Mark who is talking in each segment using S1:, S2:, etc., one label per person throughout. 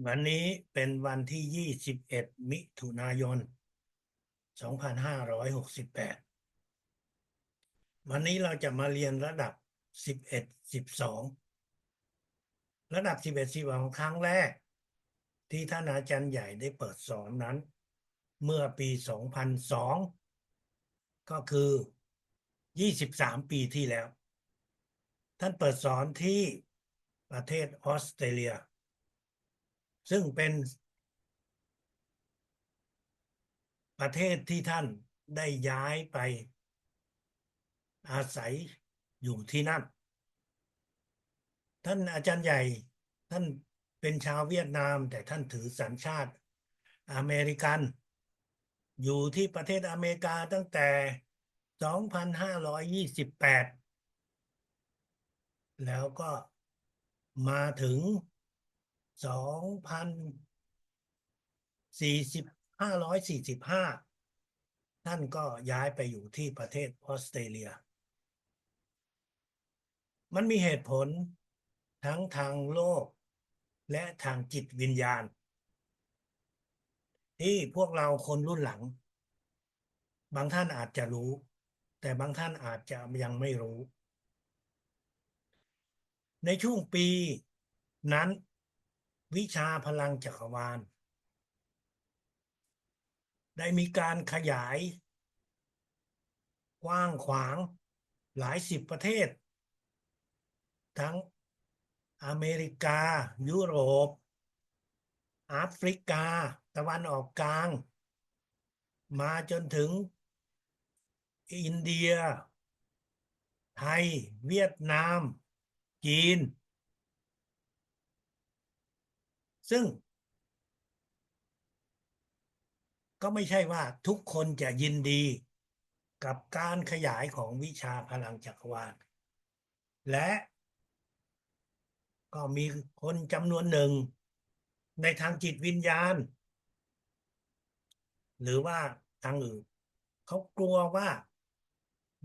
S1: วันนี้เป็นวันที่21มิถุนายน2568วันนี้เราจะมาเรียนระดับ11 12ระดับ11 12ครั้งแรกที่ท่านอาจารย์ใหญ่ได้เปิดสอนนั้นเมื่อปี2002ก็คือ23ปีที่แล้วท่านเปิดสอนที่ประเทศออสเตรเลียซึ่งเป็นประเทศที่ท่านได้ย้ายไปอาศัยอยู่ที่นั่น ท่านอาจารย์ใหญ่ท่านเป็นชาวเวียดนามแต่ท่านถือสัญชาติอเมริกันอยู่ที่ประเทศอเมริกาตั้งแต่2528แล้วก็มาถึง2545ท่านก็ย้ายไปอยู่ที่ประเทศออสเตรเลียมันมีเหตุผลทั้งทางโลกและทางจิตวิญญาณที่พวกเราคนรุ่นหลัง บางท่านอาจจะรู้แต่บางท่านอาจจะยังไม่รู้ในช่วงปีนั้นวิชาพลังจักรวาลได้มีการขยายกว้างขวางหลายสิบประเทศทั้งอเมริกายุโรปแอฟริกาตะวันออกกลางมาจนถึงอินเดียไทยเวียดนามจีนซึ่ง ก็ไม่ใช่ว่าทุกคนจะยินดีกับการขยายของวิชาพลังจักรวาลและก็มีคนจำนวนหนึ่งในทางจิตวิญญาณหรือว่าทางอื่นเขากลัวว่า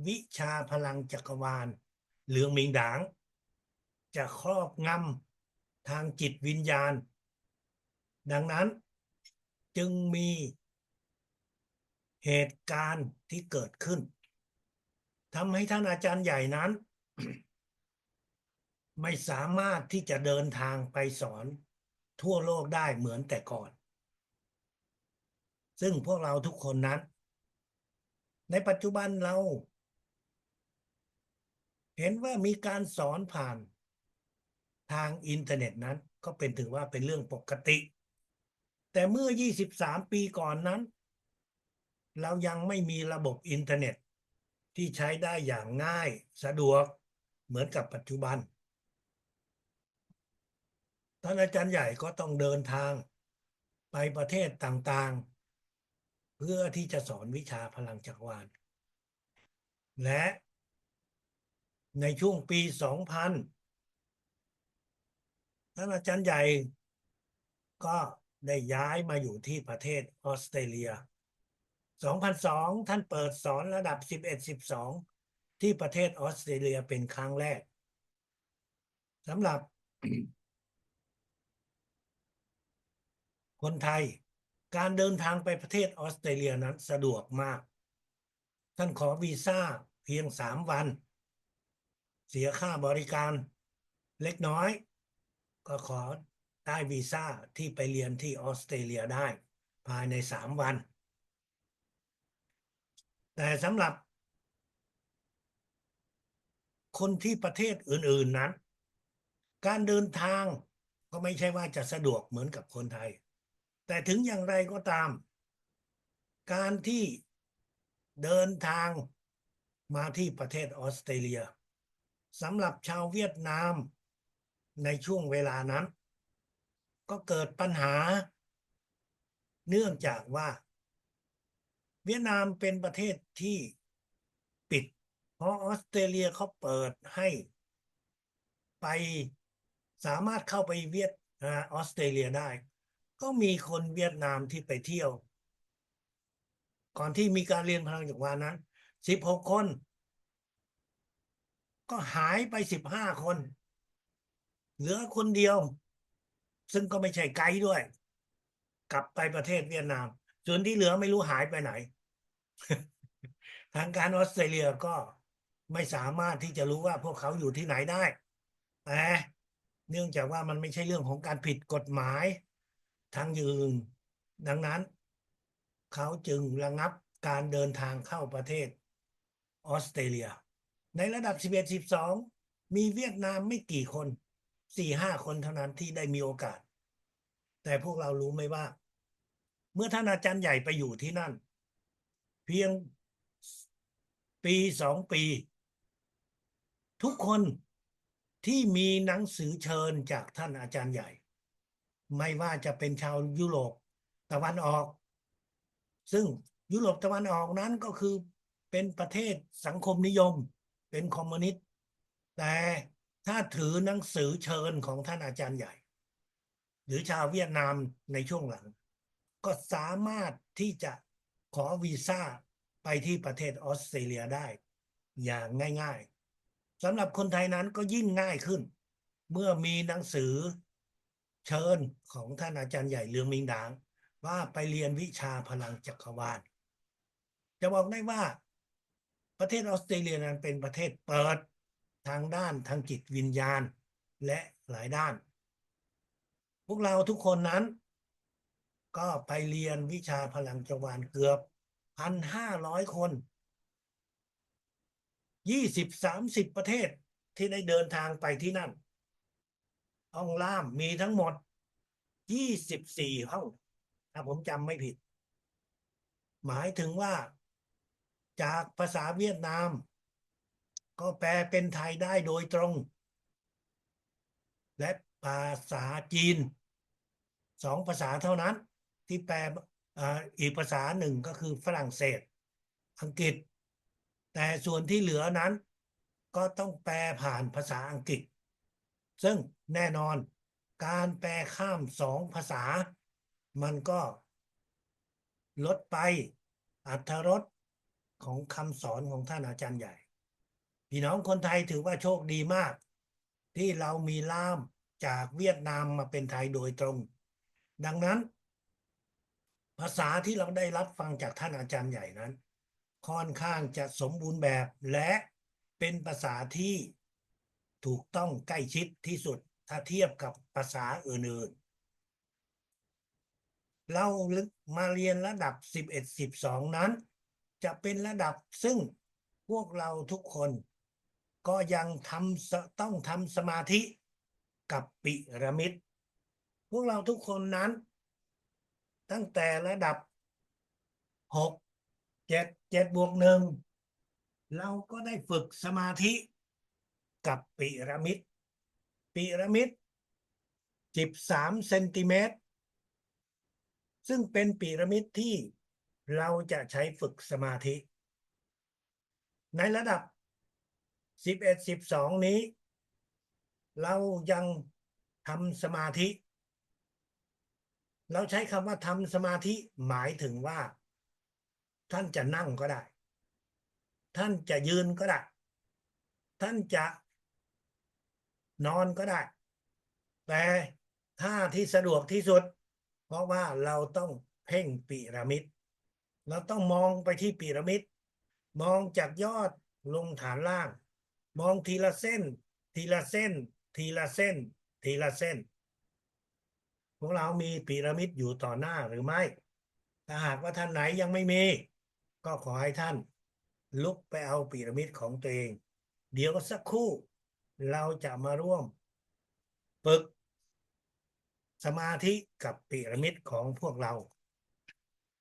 S1: วิชาพลังจักรวาลเหลืองหมิงดางจะครอบงำทางจิตวิญญาณดังนั้นจึงมีเหตุการณ์ที่เกิดขึ้นทำให้ท่านอาจารย์ใหญ่นั้น ไม่สามารถที่จะเดินทางไปสอนทั่วโลกได้เหมือนแต่ก่อน ซึ่งพวกเราทุกคนนั้นในปัจจุบันเราเห็นว่ามีการสอนผ่านทางอินเทอร์เน็ตนั้นก็เป็นถือว่าเป็นเรื่องปกติ แต่เมื่อ23ปีก่อนนั้นเรายังไม่มีระบบอินเทอร์เน็ตที่ใช้ได้อย่างง่ายสะดวกเหมือนกับปัจจุบันท่านอาจารย์ใหญ่ก็ต้องเดินทางไปประเทศต่างๆเพื่อที่จะสอนวิชาพลังจักรวาล และในช่วงปี 2000ท่านอาจารย์ใหญ่ก็ได้ย้ายมาอยู่ที่ประเทศออสเตรเลีย 2002ท่านเปิดสอนระดับ11 12ที่ประเทศออสเตรเลียเป็นครั้งแรกสำหรับคนไทยการเดินทางไปประเทศออสเตรเลียนั้นสะดวกมากท่านขอวีซ่าเพียง3วันเสียค่าบริการเล็กน้อยก็ขอได้วีซ่าที่ไปเรียนที่ออสเตรเลียได้ภายใน3 วันแต่สำหรับคนที่ประเทศอื่นๆนั้นการเดินทางก็ไม่ใช่ว่าจะสะดวกเหมือนกับคนไทยแต่ถึงอย่างไรก็ตามการที่เดินทางมาที่ประเทศออสเตรเลียสำหรับชาวเวียดนามในช่วงเวลานั้นก็เกิดปัญหาเนื่องจากว่าเวียดนามเป็นประเทศที่ปิดเพราะออสเตรเลียเขาเปิดให้ไปสามารถเข้าไปออสเตรเลียได้ก็มีคนเวียดนามที่ไปเที่ยวก่อนที่มีการเรียนพลังจักรวาลนั้น16คนก็หายไป15คนเหลือคนเดียว ซึ่งก็ไม่ใช่ไกด์ด้วย กลับไปประเทศเวียดนาม ส่วนที่เหลือไม่รู้หายไปไหน ทางการออสเตรเลียก็ไม่สามารถที่จะรู้ว่าพวกเขาอยู่ที่ไหนได้ แต่เนื่องจากว่ามันไม่ใช่เรื่องของการผิดกฎหมายทางยืนดังนั้นเขาจึงระงับการเดินทางเข้าประเทศออสเตรเลียในระดับ11 12มีเวียดนามไม่กี่คน4-5 คนเท่านั้นที่ได้มีโอกาสแต่พวกเรารู้ไหมว่าเมื่อท่านอาจารย์ใหญ่ไปอยู่ที่นั่นเพียงปี2 ปีทุกคนที่มีหนังสือเชิญจากท่านอาจารย์ใหญ่ไม่ว่าจะเป็นชาวยุโรปตะวันออกซึ่งยุโรปตะวันออกนั้นก็คือเป็นประเทศสังคมนิยมเป็นคอมมิวนิสต์แต่ถ้าถือหนังสือเชิญของท่านอาจารย์ใหญ่หรือชาวเวียดนามในช่วงหลังก็สามารถที่จะขอวีซ่าไปที่ประเทศออสเตรเลียได้อย่างง่ายๆสำหรับคนไทยนั้นก็ยิ่งง่ายขึ้นเมื่อมีหนังสือเชิญของท่านอาจารย์ใหญ่เลืองมิงดางว่าไปเรียนวิชาพลังจักรวาลจะบอกได้ว่าประเทศออสเตรเลียนั้นเป็นประเทศเปิดทางด้านทางจิตวิญญาณและหลายด้านพวกเราทุกคนนั้นก็ไปเรียนวิชาพลังจักรวาลเกือบ1,500 คน20-30 ประเทศที่ได้เดินทางไปที่นั่นห้องล่ามมีทั้งหมด24 ห้องถ้าผมจำไม่ผิดหมายถึงว่าจากภาษาเวียดนามก็แปลเป็นไทยได้โดยตรงและภาษาจีน2 ภาษาเท่านั้นที่แปลอีกภาษาหนึ่งก็คือฝรั่งเศสอังกฤษแต่ส่วนที่เหลือนั้นก็ต้องแปลผ่านภาษาอังกฤษซึ่งแน่นอนการแปลข้าม2 ภาษามันก็ลดไปอรรถรสของคำสอนของท่านอาจารย์ใหญ่พี่น้องคนไทยถือว่าโชคดีมากที่เรามีล่ามจากเวียดนามมาเป็นไทยโดยตรงดังนั้นภาษาที่เราได้รับฟังจากท่านอาจารย์ใหญ่นั้นค่อนข้างจะสมบูรณ์แบบและเป็นภาษาที่ถูกต้องใกล้ชิดที่สุดถ้าเทียบกับภาษาอื่นๆเรามาเรียนระดับ11 12นั้นจะเป็นระดับซึ่งพวกเราทุกคนก็ยังต้องทำสมาธิกับปิรามิดพวกเราทุกคนนั้นตั้งแต่ระดับ6 7 7+1เราก็ได้ฝึกสมาธิกับปิรามิด13 เซนติเมตรซึ่งเป็นปิรามิดที่เราจะใช้ฝึกสมาธิในระดับ11 12นี้เรายังทำสมาธิเราใช้คำว่าทำสมาธิหมายถึงว่าท่านจะนั่งก็ได้ท่านจะยืนก็ได้ท่านจะนอนก็ได้แต่ท่าที่สะดวกที่สุดเพราะว่าเราต้องเพ่งพีระมิดเราต้องมองไปที่พีระมิดมองจากยอดลงฐานล่างมองทีละเส้นทีละเส้นทีละเส้นทีละเส้นพวกเรามีพีระมิดอยู่ต่อหน้าหรือไม่ถ้าหากว่าท่านไหนยังไม่มีก็ขอให้ท่านลุกไปเอาพีระมิดของตัวเองเดี๋ยวสักครู่เราจะมาร่วมฝึกสมาธิกับพีระมิดของพวกเรา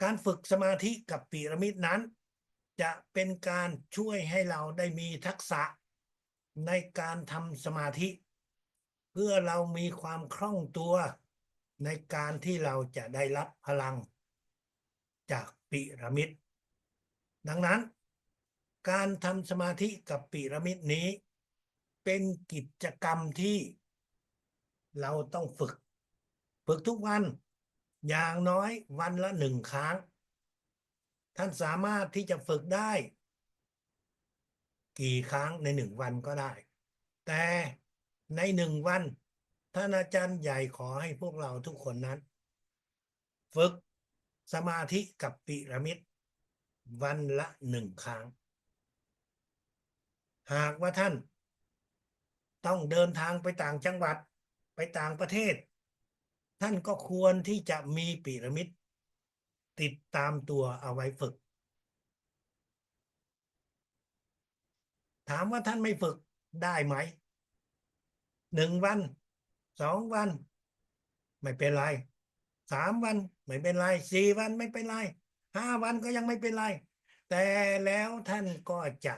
S1: การฝึกสมาธิกับพีระมิดนั้นจะเป็นการช่วยให้เราได้มีทักษะในการทำสมาธิเพื่อเรามีความคล่องตัวในการที่เราจะได้รับพลังจากพีระมิดดังนั้นการทำสมาธิกับพีระมิดนี้เป็นกิจกรรมที่เราต้องฝึกทุกวันอย่างน้อยวันละ1 ครั้งท่านสามารถที่จะฝึกได้กี่ครั้งใน1 วันก็ได้แต่ใน1 วัน ท่านอาจารย์ใหญ่ขอให้พวกเราทุกคนนั้น ฝึกสมาธิกับพีระมิดวันละ1 ครั้ง หากว่าท่านต้องเดินทางไปต่างจังหวัดไปต่างประเทศ ท่านก็ควรที่จะมีพีระมิดติดตามตัวเอาไว้ฝึก ถามว่าท่านไม่ฝึกได้ไหม1 วัน2 วันไม่เป็นไร3 วันไม่เป็นไร4 วันไม่เป็นไร5 วันก็ยังไม่เป็นไรแต่แล้วท่านก็จะ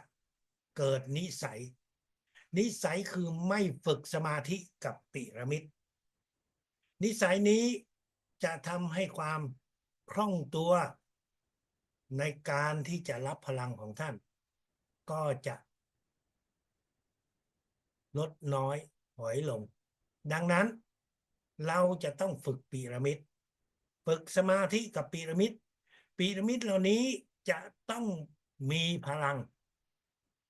S1: เกิดนิสัยคือไม่ฝึกสมาธิกับพีระมิดนิสัยนี้จะทำให้ความคล่องตัวในการที่จะรับพลังของท่านก็จะลดน้อยถอยลงดังนั้นเราจะต้องฝึกพีระมิดฝึกสมาธิกับพีระมิดเหล่านี้จะต้องมีพลัง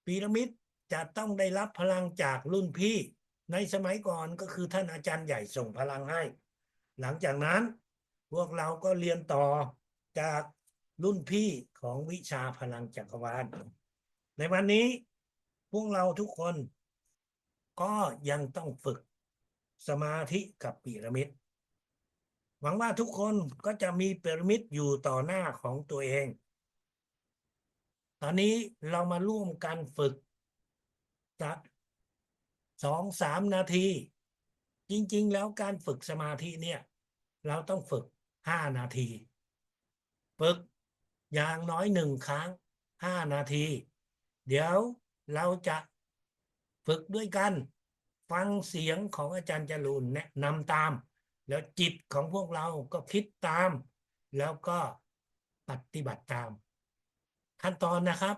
S1: พีระมิดจะต้องได้รับพลังจากรุ่นพี่ในสมัยก่อนก็คือท่านอาจารย์ใหญ่ส่งพลังให้หลังจากนั้นพวกเราก็เรียนต่อจากรุ่นพี่ของวิชาพลังจักรวาลในวันนี้พวกเราทุกคนก็ยังต้องฝึกสมาธิกับพีระมิดหวังว่าทุกคนก็จะมีพีระมิดอยู่ต่อหน้าของตัวเองตอนนี้เรามาร่วมกันฝึกสัก2-3 นาทีจริงๆแล้วการฝึกสมาธิเนี่ยเราต้องฝึก5 นาทีฝึกอย่างน้อย1 ครั้ง5 นาทีเดี๋ยวเราจะฝึกด้วยกันฟังเสียงของอาจารย์จรูนแนะนำตามแล้วจิตของพวกเราก็คิดตามแล้วก็ปฏิบัติตามขั้นตอนนะครับ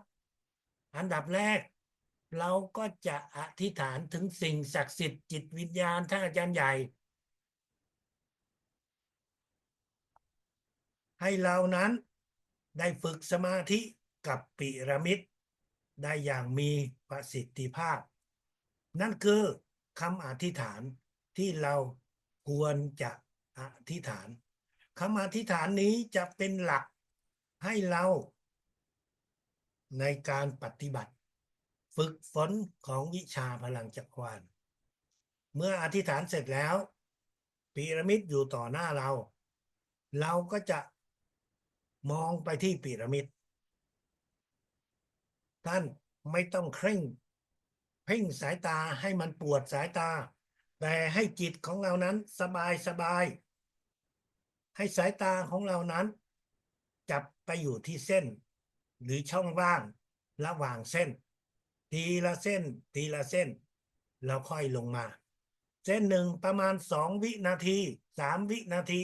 S1: อันดับแรกเราก็จะอธิษฐานถึงสิ่งศักดิ์สิทธิ์จิตวิญญาณท่านอาจารย์ใหญ่ให้เรานั้นได้ฝึกสมาธิกับพีระมิดได้อย่างมีประสิทธิภาพนั่นคือคำอธิษฐานที่เราควรจะอธิษฐานคำอธิษฐานนี้จะเป็นหลักให้เราในการปฏิบัติฝึกฝนของวิชาพลังจักรวาลเมื่ออธิษฐานเสร็จแล้วพีระมิดอยู่ต่อหน้าเราก็จะมองไปที่พีระมิดท่านไม่ต้องเพ่งสายตาให้มันปวดสายตาแต่ให้จิตของเรานั้นสบายให้สายตาของเรานั้นจับไปอยู่ที่เส้นหรือช่องว่างระหว่างเส้นทีละเส้นทีละเส้นเราค่อยลงมาเส้นหนึ่งประมาณ2 วินาที3 วินาที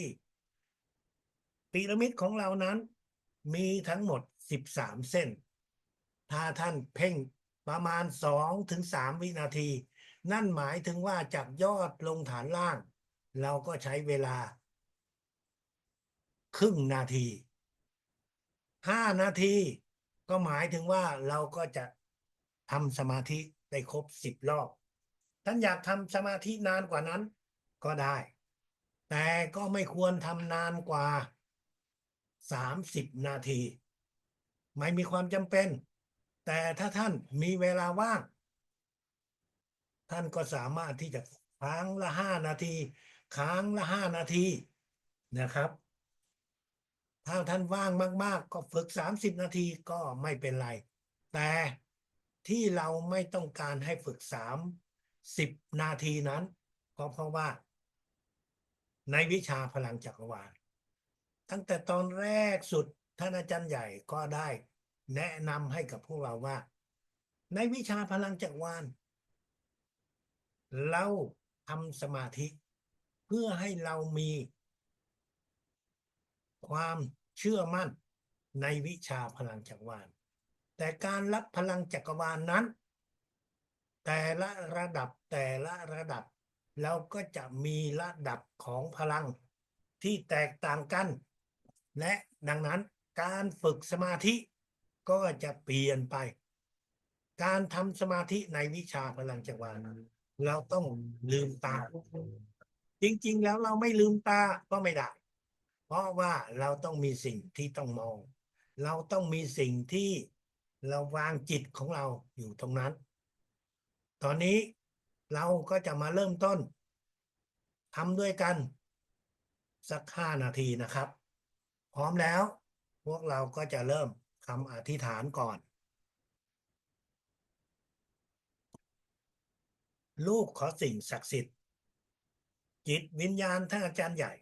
S1: พีระมิดของเรานั้นมีทั้งหมด13 เส้นถ้าท่านเพ่งประมาณ2 ถึง 3 วินาทีนั่นหมายถึงว่าจากยอดลงฐานล่างเราก็ใช้เวลาครึ่ง นาที5 นาทีก็หมายถึงว่าเราก็จะทำสมาธิได้ครบ10 รอบท่านอยากทำสมาธินานกว่านั้นก็ได้แต่ก็ไม่ควรทำนานกว่า30 นาทีไม่มีความจำเป็นแต่ถ้าท่านมีเวลาว่างท่านก็สามารถที่จะครั้งละ5 นาทีครั้งละ5 นาทีนะครับถ้าท่านว่างมากๆก็ฝึก30 นาทีก็ไม่เป็นไรแต่ที่เราไม่ต้องการให้ฝึก30 นาทีนั้นก็เพราะว่าในวิชาพลังจักรวาลตั้งแต่ตอนแรกสุดท่านอาจารย์ใหญ่ก็ได้แนะนำให้กับพวกเราว่าในวิชาพลังจักรวาลเราทำสมาธิเพื่อให้เรามีความเชื่อมั่นในวิชาพลังจักรวาลแต่การรับพลังจักรวาลนั้นแต่ละระดับเราก็จะมีระดับของพลังที่แตกต่างกันและดังนั้นการฝึกสมาธิก็จะเปลี่ยนไปการทำสมาธิในวิชาพลังจักรวาลเราต้องลืมตา จริงๆแล้วเราไม่ลืมตาก็ไม่ได้ เพราะว่าเราต้องมีสิ่งที่ต้องมอง เราต้องมีสิ่งที่เราวางจิตของเราอยู่ตรงนั้น ตอนนี้เราก็จะมาเริ่มต้นทำด้วยกันสัก5 นาทีนะครับพร้อมแล้วพวกเราก็จะเริ่มคำอธิษฐานก่อนลูกขอสิ่งศักดิ์สิทธิ์จิตวิญญาณท่านอาจารย์ใหญ่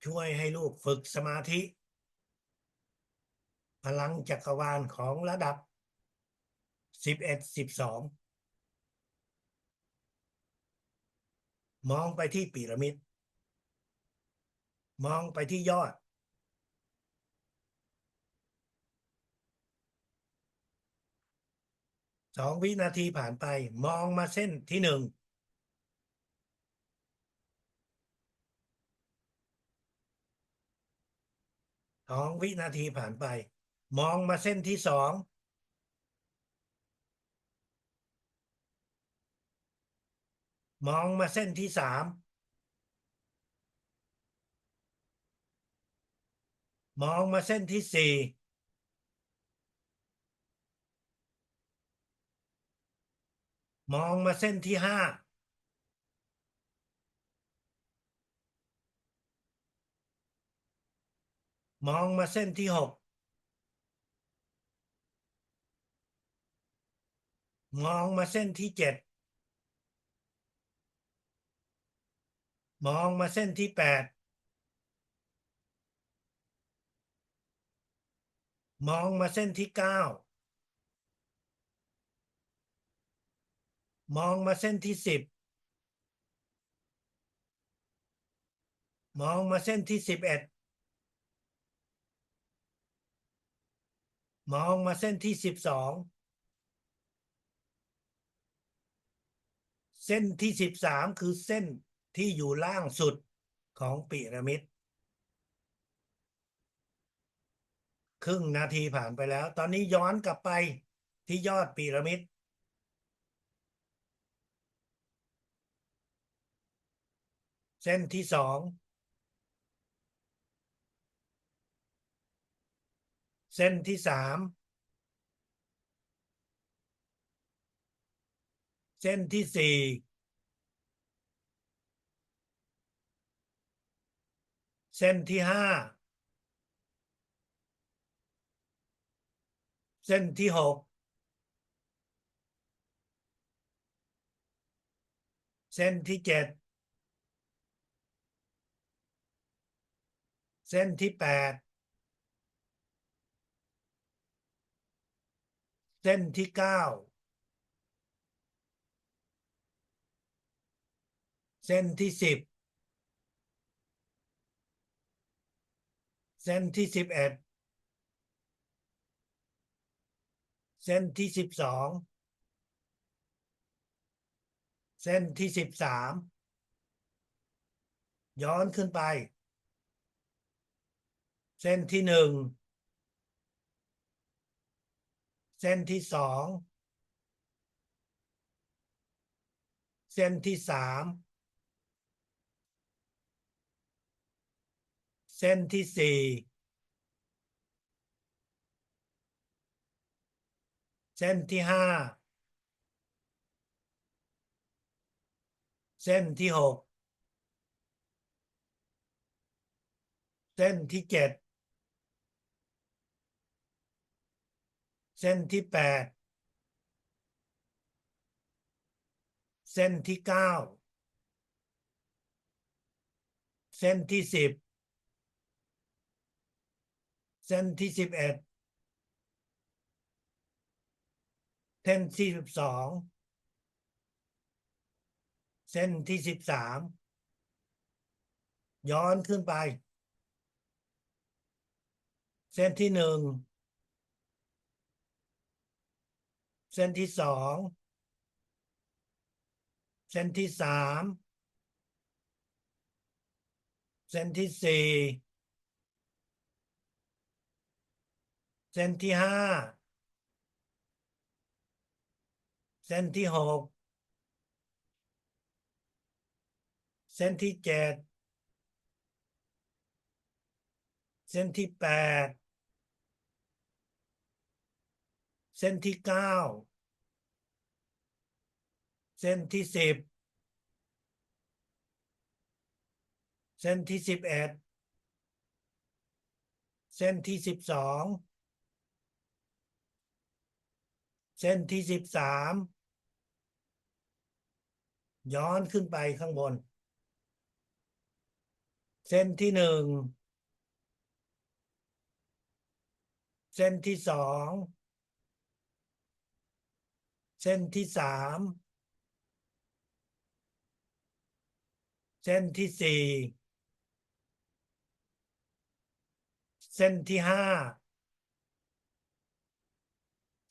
S1: ช่วยให้ลูกฝึกสมาธิพลังจักรวาลของระดับ11 12มองไปที่พีระมิดมองไปที่ยอด2 วินาทีผ่านไปมองมาเส้นที่1 2 วินาทีผ่านไปมองมาเส้นที่2มองมาเส้นที่3มองมาเส้นที่4มองมาเส้นที่5มองมาเส้นที่6มองมาเส้นที่7มองมาเส้นที่8มองมาเส้นที่9มองมาเส้นที่10มองมาเส้นที่11มองมาเส้นที่12เส้นที่13คือเส้นที่อยู่ล่างสุดของพีระมิดครึ่ง นาทีผ่านไปแล้วตอนนี้ย้อนกลับไปที่ยอดพีระมิดเส้นที่2เส้นที่3เส้นที่4เส้นที่5เส้นที่6เส้นที่7เส้นที่8เส้นที่9เส้นที่10เส้นที่11เส้นที่12เส้นที่13ย้อนขึ้นไปเส้นที่1เส้นที่2เส้นที่3เส้นที่4เส้นที่5เส้นที่6เส้นที่7เส้นที่8เส้นที่9เส้นที่10เส้นที่11เส้นที่12เส้นที่13ย้อนขึ้นไปเส้นที่1เส้นที่2เส้นที่3เส้นที่4เส้นที่5เส้นที่6 เส้นที่7เส้นที่8เส้นที่9เส้นที่10เส้นที่11เส้นที่12เส้นที่13ย้อนขึ้นไปข้างบนเส้นที่1เส้นที่2เส้นที่3เส้นที่4เส้นที่5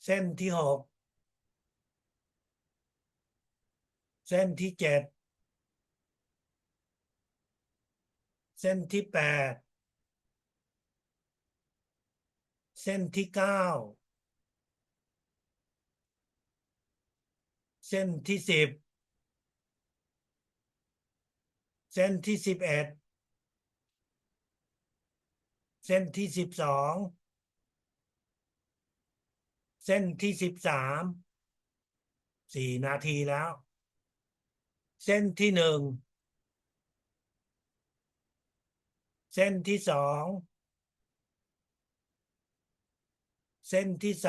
S1: เส้นที่6เส้นที่7เส้นที่8เส้นที่9เส้นที่10เส้นที่11เส้นที่12เส้นที่13 4 นาทีแล้ว เส้นที่1เส้นที่2เส้นที่3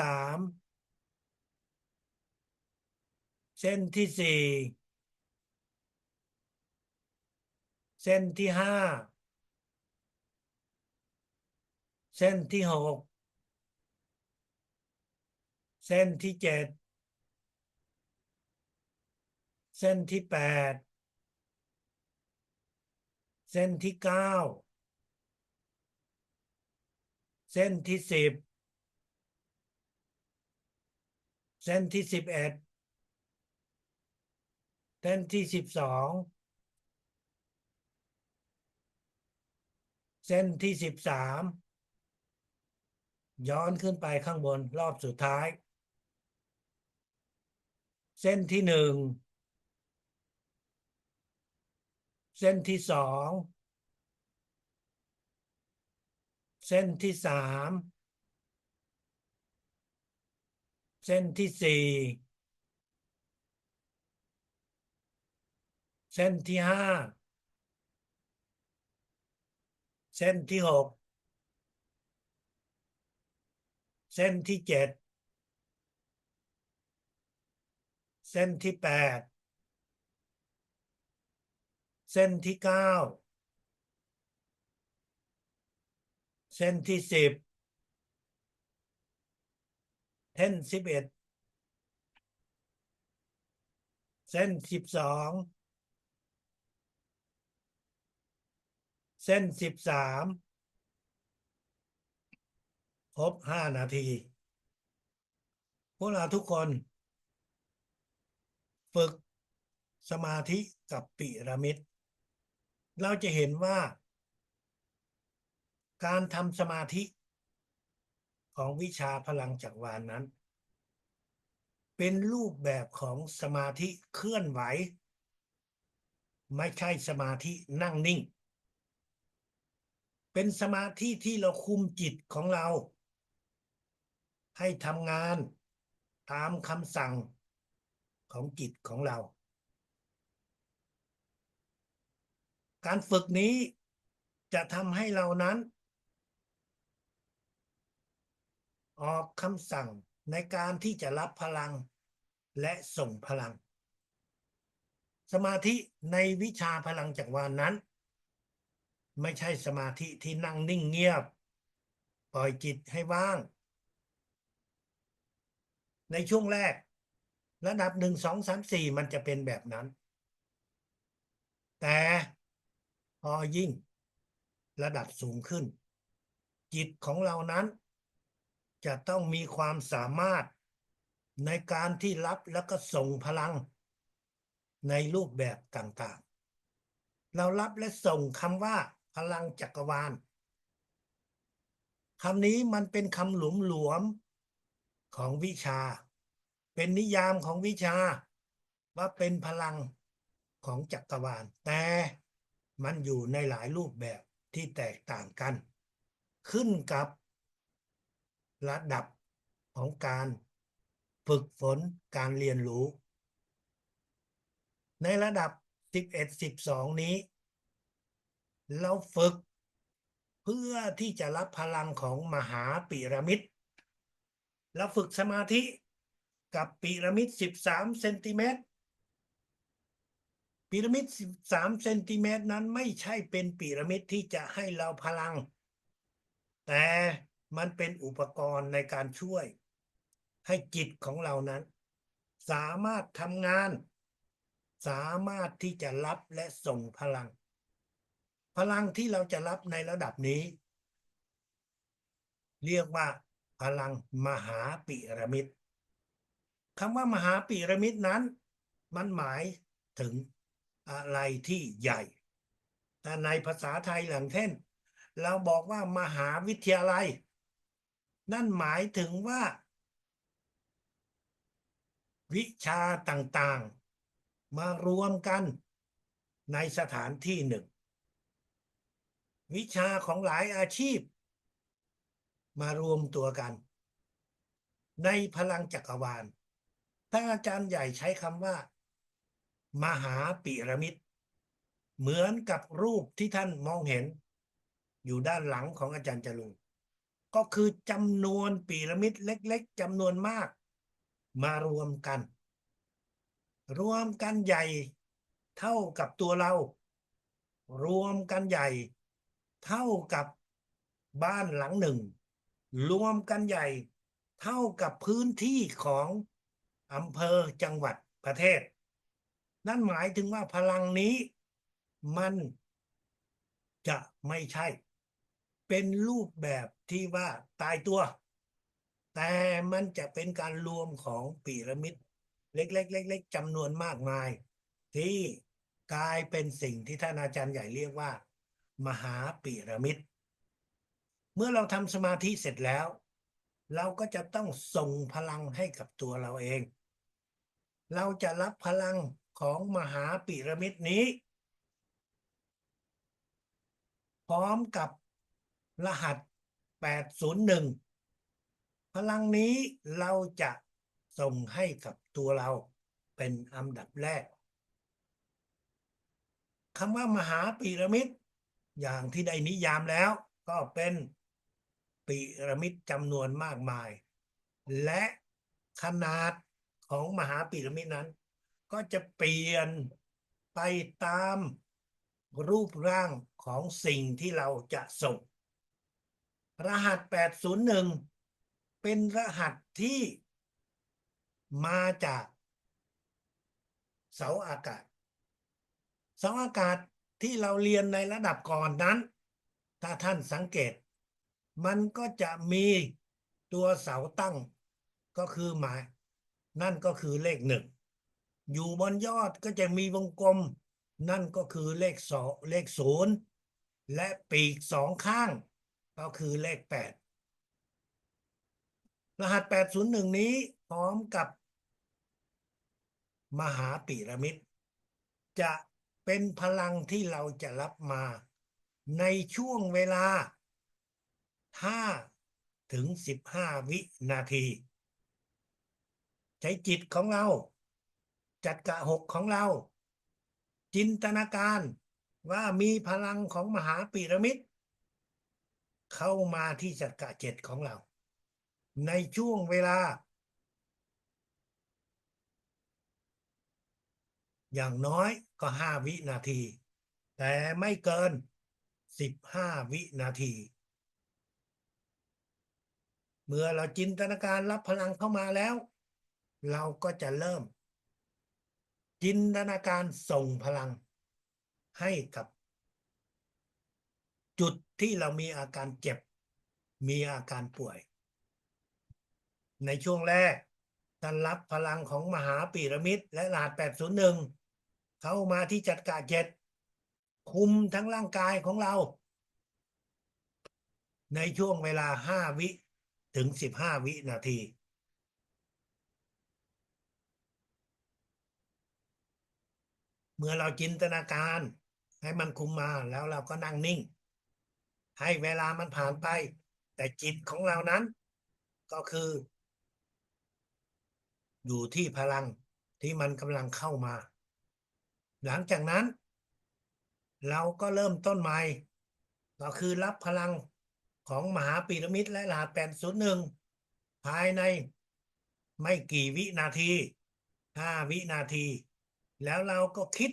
S1: เส้นที่4เส้นที่5เส้นที่6เส้นที่7เส้นที่8เส้นที่9เส้นที่10เส้นที่11เส้นที่12เส้นที่13ย้อนขึ้นไปข้างบนรอบสุดท้ายเส้นที่1เส้นที่2เส้นที่3เส้นที่4เส้นที่5เส้นที่6เส้นที่7เส้นที่8เส้นที่9เส้นที่10เส้น11เส้น12เส้น13ครบ5 นาทีพวกเราทุกคนฝึกสมาธิกับปิรามิดเราจะเห็นว่าการทำสมาธิของวิชาพลังจักรวาลนั้นเป็นรูปแบบของสมาธิเคลื่อนไหวไม่ใช่สมาธินั่งนิ่งเป็นสมาธิที่เราคุมจิตของเราให้ทำงานตามคำสั่งของจิตของเราการฝึกนี้จะทำให้เรานั้นออกคำสั่งในการที่จะรับพลังและส่งพลังสมาธิในวิชาพลังจักรวาลนั้นไม่ใช่สมาธิที่นั่งนิ่งเงียบปล่อยจิตให้ว่างในช่วงแรกระดับ1 2 3 4มันจะเป็นแบบนั้นแต่พอยิ่งระดับสูงขึ้นจิตของเรานั้นจะต้องมีความสามารถในการที่รับแล้วก็ส่งพลังในรูปแบบต่างๆเรารับและส่งคำว่าพลังจักรวาลคำนี้มันเป็นคำหลวมๆของวิชาเป็นนิยามของวิชาว่าเป็นพลังของจักรวาลแต่ มันอยู่ในหลายรูปแบบที่แตกต่างกัน ขึ้นกับระดับของการฝึกฝนการเรียนรู้ในระดับ11 12นี้เราฝึกเพื่อที่จะรับพลังของมหาพีระมิดเราฝึกสมาธิกับพีระมิด13 เซนติเมตรพีระมิด13 เซนติเมตรนั้นไม่ใช่เป็นพีระมิดที่จะให้เราพลังแต่มันเป็นอุปกรณ์ในการช่วยให้จิตของเรานั้นสามารถทำงานสามารถที่จะรับและส่งพลังที่เราจะรับในระดับนี้เรียกว่าพลังมหาพีระมิดคำว่ามหาพีระมิดนั้นมันหมายถึงอะไรที่ใหญ่แต่ในภาษาไทยอย่างเช่นเราบอกว่ามหาวิทยาลัยนั่นหมายถึงว่าวิชาต่างๆมารวมกันในสถานที่หนึ่งวิชาของหลายอาชีพมารวมตัวกันในพลังจักรวาลท่านอาจารย์ใหญ่ใช้คำว่ามหาพีระมิดเหมือนกับรูปที่ท่านมองเห็นอยู่ด้านหลังของอาจารย์จรูนก็คือจำนวนพีระมิดเล็กๆจำนวนมากมารวมกันใหญ่เท่ากับตัวเรารวมกันใหญ่เท่ากับบ้านหลังหนึ่งรวมกันใหญ่เท่ากับพื้นที่ของอำเภอจังหวัดประเทศนั่นหมายถึงว่าพลังนี้มันจะไม่ใช่เป็นรูปแบบที่ว่าตายตัวแต่มันจะเป็นการรวมของพีระมิดเล็กๆเล็กๆจำนวนมากมายที่กลายเป็นสิ่งที่ท่านอาจารย์ใหญ่เรียกว่ามหาพีระมิดเมื่อเราทำสมาธิเสร็จแล้วเราก็จะต้องส่งพลังให้กับตัวเราเองเราจะรับพลังของมหาพีระมิดนี้พร้อมกับรหัส801พลังนี้เราจะส่งให้กับตัวเราเป็นอันดับแรกคำว่ามหาพีระมิดอย่างที่ได้นิยามแล้วก็เป็นพีระมิดจำนวนมากมายและขนาดของมหาพีระมิดนั้นก็จะเปลี่ยนไปตามรูปร่างของสิ่งที่เราจะส่งรหัส801เป็นรหัสที่มาจากเสาอากาศเสาอากาศที่เราเรียนในระดับก่อนนั้นถ้าท่านสังเกตมันก็จะมีตัวเสาตั้งก็คือหมายนั่นก็คือเลขหนึ่งอยู่บนยอดก็จะมีวงกลมนั่นก็คือเลขสองเลขศูนย์และปีกสองข้างก็คือเลข8รหัส801นี้พร้อมกับมหาพีระมิดจะเป็นพลังที่เราจะรับมาในช่วงเวลา5ถึง15วินาทีใช้จิตของเราจัดกะหกของเราจินตนาการว่ามีพลังของมหาพีระมิดเข้ามาที่จักระ7ของเราในช่วงเวลาอย่างน้อยก็5วินาทีแต่ไม่เกิน15วินาทีเมื่อเราจินตนาการรับพลังเข้ามาแล้วเราก็จะเริ่มจินตนาการส่งพลังให้กับจุดที่เรามีอาการเจ็บมีอาการป่วยในช่วงแรกท่านรับพลังของมหาพีระมิดและรหัส801เข้ามาที่จักระ7คุมทั้งร่างกายของเราในช่วงเวลา5วิถึง15วินาทีเมื่อเราจินตนาการ ให้มันคุมมาแล้วเราก็นั่งนิ่งให้เวลามันผ่านไปแต่จิตของเรานั้นก็คืออยู่ที่พลังที่มันกำลังเข้ามาหลังจากนั้นเราก็เริ่มต้นใหม่ก็คือรับพลังของมหาพีระมิดและรหัส801ภายในไม่กี่วินาที5 วินาทีแล้วเราก็คิด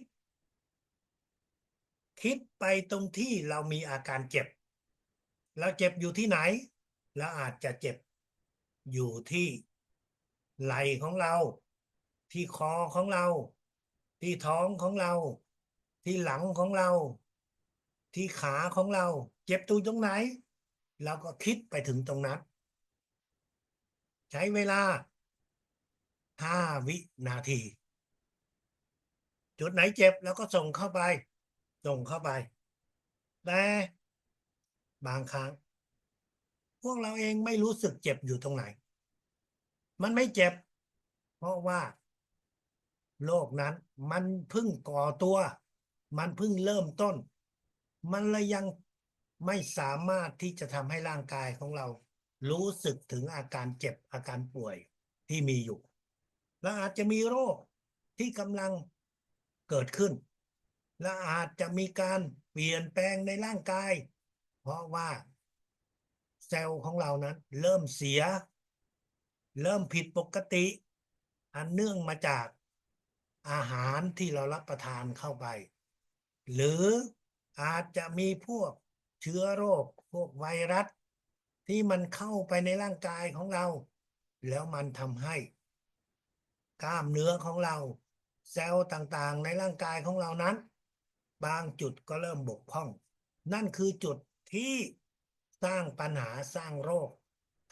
S1: ไปตรงที่เรามีอาการเจ็บเราเจ็บอยู่ที่ไหนแล้วอาจจะเจ็บอยู่ที่ไหล่ของเราที่คอของเราที่ท้องของเราที่หลังของเราที่ขาของเราเจ็บตรงไหนเราก็คิดไปถึงตรงนั้นใช้เวลา5 วินาทีจุดไหนเจ็บแล้วก็ส่งเข้าไปแต่บางครั้งพวกเราเองไม่รู้สึกเจ็บอยู่ตรงไหนมันไม่เจ็บเพราะว่าโรคนั้นมันเพิ่งก่อตัวมันเพิ่งเริ่มต้นมันเลยยังไม่สามารถที่จะทำให้ร่างกายของเรารู้สึกถึงอาการเจ็บอาการป่วยที่มีอยู่และอาจจะมีโรคที่กำลังเกิดขึ้นและอาจจะมีการเปลี่ยนแปลงในร่างกายเพราะว่าเซลล์ของเรานั้นเริ่มเสียเริ่มผิดปกติอันเนื่องมาจากอาหารที่เรารับประทานเข้าไปหรืออาจจะมีพวกเชื้อโรคพวกไวรัสที่มันเข้าไปในร่างกายของเราแล้วมันทำให้กล้ามเนื้อของเราเซลล์ต่างๆในร่างกายของเรานั้นบางจุดก็เริ่มบกพร่องนั่นคือจุดที่สร้างปัญหาสร้างโรค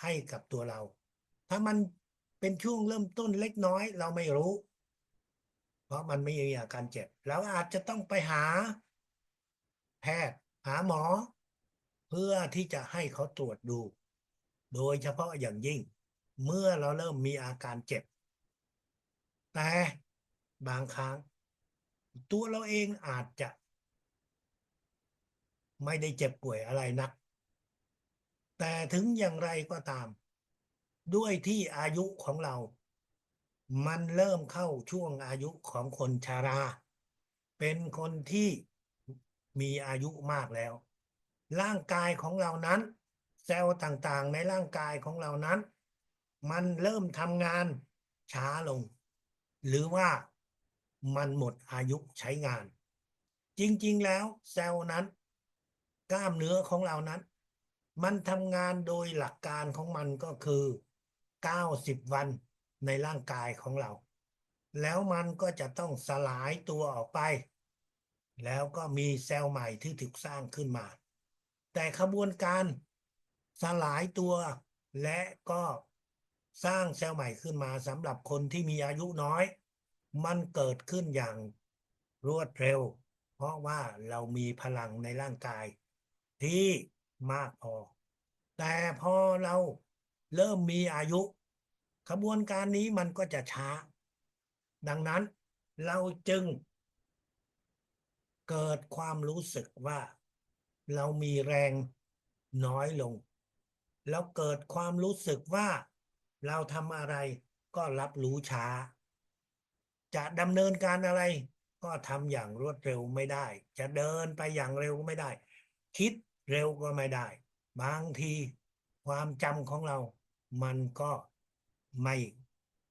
S1: ให้กับตัวเราถ้ามันเป็นช่วงเริ่มต้นเล็กน้อยเราไม่รู้เพราะมันไม่มีอาการเจ็บแล้วอาจจะต้องไปหาแพทย์หาหมอเพื่อที่จะให้เขาตรวจดูโดยเฉพาะอย่างยิ่งเมื่อเราเริ่มมีอาการเจ็บแต่บางครั้งตัวเราเองอาจจะไม่ได้เจ็บป่วยอะไรนักแต่ถึงอย่างไรก็ตามด้วยที่อายุของเรามันเริ่มเข้าช่วงอายุของคนชราเป็นคนที่มีอายุมากแล้วร่างกายของเรานั้นเซลล์ต่างๆในร่างกายของเรานั้นมันเริ่มทำงานช้าลงหรือว่ามันหมดอายุใช้งานจริงๆแล้วเซลล์นั้นกล้ามเนื้อของเรานั้นมันทำงานโดยหลักการของมันก็คือ90 วันในร่างกายของเราแล้วมันก็จะต้องสลายตัวออกไปแล้วก็มีเซลล์ใหม่ที่ถูกสร้างขึ้นมาแต่ขบวนการสลายตัวและก็สร้างเซลล์ใหม่ขึ้นมาสำหรับคนที่มีอายุน้อยมันเกิดขึ้นอย่างรวดเร็วเพราะว่าเรามีพลังในร่างกายที่มากพอแต่พอเราเริ่มมีอายุขบวนการนี้มันก็จะช้าดังนั้นเราจึงเกิดความรู้สึกว่าเรามีแรงน้อยลงแล้วเกิดความรู้สึกว่าเราทำอะไรก็รับรู้ช้าจะดำเนินการอะไรก็ทำอย่างรวดเร็วไม่ได้จะเดินไปอย่างเร็วก็ไม่ได้คิดเร็วก็ไม่ได้บางทีความจำของเรามันก็ไม่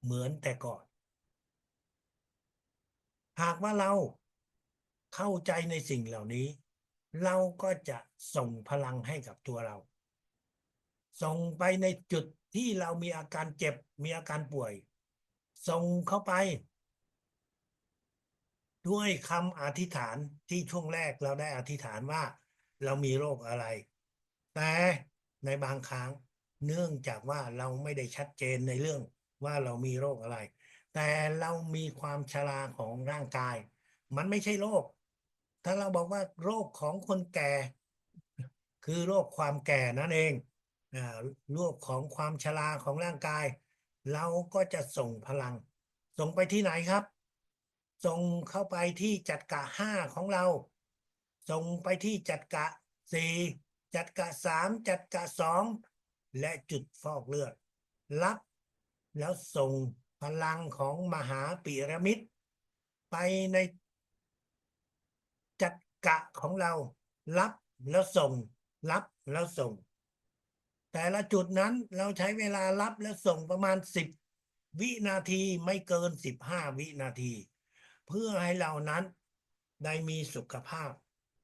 S1: เหมือนแต่ก่อนหากว่าเราเข้าใจในสิ่งเหล่านี้เราก็จะส่งพลังให้กับตัวเราส่งไปในจุดที่เรามีอาการเจ็บมีอาการป่วยส่งเข้าไป ด้วยคำอธิษฐานที่ช่วงแรกเราได้อธิษฐานว่าเรามีโรคอะไรแต่ในบางครั้งเนื่องจากว่าเราไม่ได้ชัดเจนในเรื่องว่าเรามีโรคอะไรแต่เรามีความชราของร่างกายมันไม่ใช่โรคถ้าเราบอกว่าโรคของคนแก่คือโรคความแก่นั่นเองอ่าโรคของความชราของร่างกายเราก็จะส่งพลังส่งไปที่ไหนครับ ส่งเข้าไปที่จักระห้าของเรา ส่งไปที่จัดกะ4จัดกะ3จัดกะ2และจุดฟอกเลือดรับแล้วส่งพลังของมหาปิรามิดไปในจัดกะของเรารับแล้วส่งรับแล้วส่งแต่ละจุดนั้นเราใช้เวลารับและส่งประมาณ10 วินาทีไม่เกิน15 วินาทีเพื่อให้เรานั้นได้มีสุขภาพ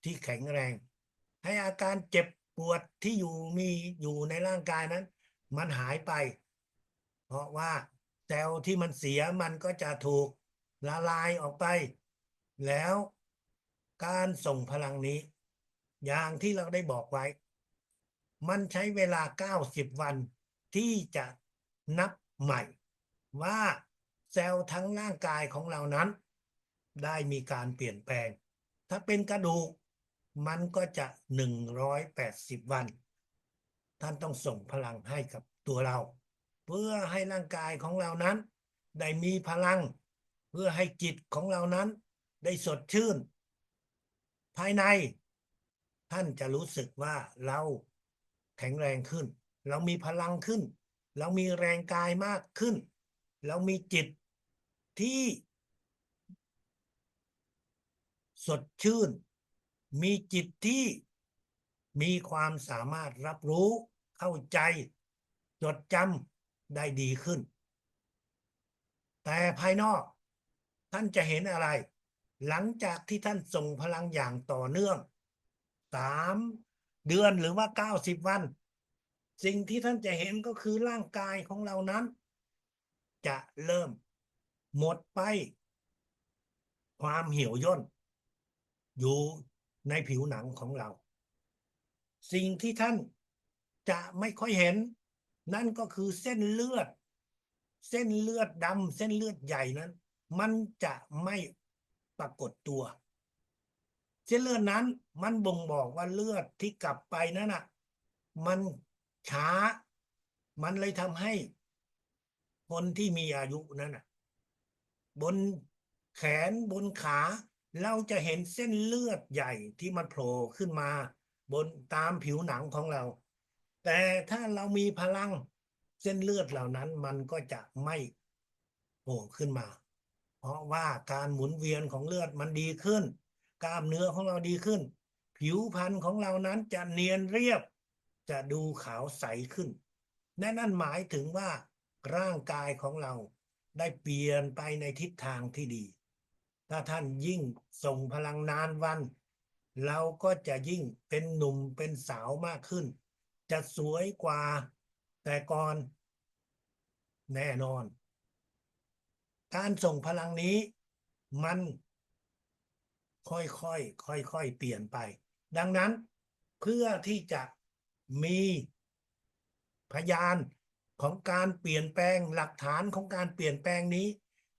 S1: ที่แข็งแรงให้อาการเจ็บปวดที่อยู่ในร่างกายนั้นมันหายไปเพราะว่าเซลล์ที่มันเสียมันก็จะถูกละลายออกไปแล้วการส่งพลังนี้อย่างที่เราได้บอกไว้มันใช้เวลา90 วันที่จะนับใหม่ว่าเซลล์ทั้งร่างกายของเรานั้นได้มีการเปลี่ยนแปลงถ้าเป็นกระดูกมันก็จะ180 วันท่านต้องส่งพลังให้กับตัวเราเพื่อให้ร่างกายของเรานั้นได้มีพลังเพื่อให้จิตของเรานั้นได้สดชื่นภายในท่านจะรู้สึกว่าเราแข็งแรงขึ้นเรามีพลังขึ้นเรามีแรงกายมากขึ้นเรามีจิตที่สดชื่นมีจิตที่มีความสามารถรับรู้เข้าใจจดจำได้ดีขึ้นแต่ภายนอกท่านจะเห็นอะไรหลังจากที่ท่านส่งพลังอย่างต่อเนื่อง3 เดือนหรือว่า90 วันสิ่งที่ท่านจะเห็นก็คือร่างกายของเรานั้นจะเริ่มหมดไปความเหี่ยวย่นอยู่ในผิวหนังของเราสิ่งที่ท่านจะไม่ค่อยเห็นนั่นก็คือเส้นเลือดดำเส้นเลือดใหญ่นั้นมันจะไม่ปรากฏตัวเส้นเลือดนั้นมันบ่งบอกว่าเลือดที่กลับไปนั้นน่ะมันช้ามันเลยทำให้คนที่มีอายุนั้นน่ะบนแขนบนขาเราจะเห็นเส้นเลือดใหญ่ที่มันโผล่ขึ้นมาบนตามผิวหนังของเราแต่ถ้าเรามีพลังเส้นเลือดเหล่านั้นมันก็จะไม่โผล่ขึ้นมาเพราะว่าการหมุนเวียนของเลือดมันดีขึ้นกล้ามเนื้อของเราดีขึ้นผิวพรรณของเรานั้นจะเนียนเรียบจะดูขาวใสขึ้นนั่นหมายถึงว่าร่างกายของเราได้เปลี่ยนไปในทิศทางที่ดีถ้าท่านยิ่งส่งพลังนานวันเราก็จะยิ่งเป็นหนุ่มเป็นสาวมากขึ้นจะสวยกว่าแต่ก่อนแน่นอนการส่งพลังนี้มันค่อยๆเปลี่ยนไปดังนั้นเพื่อที่จะมีพยานของการเปลี่ยนแปลงหลักฐานของการเปลี่ยนแปลงนี้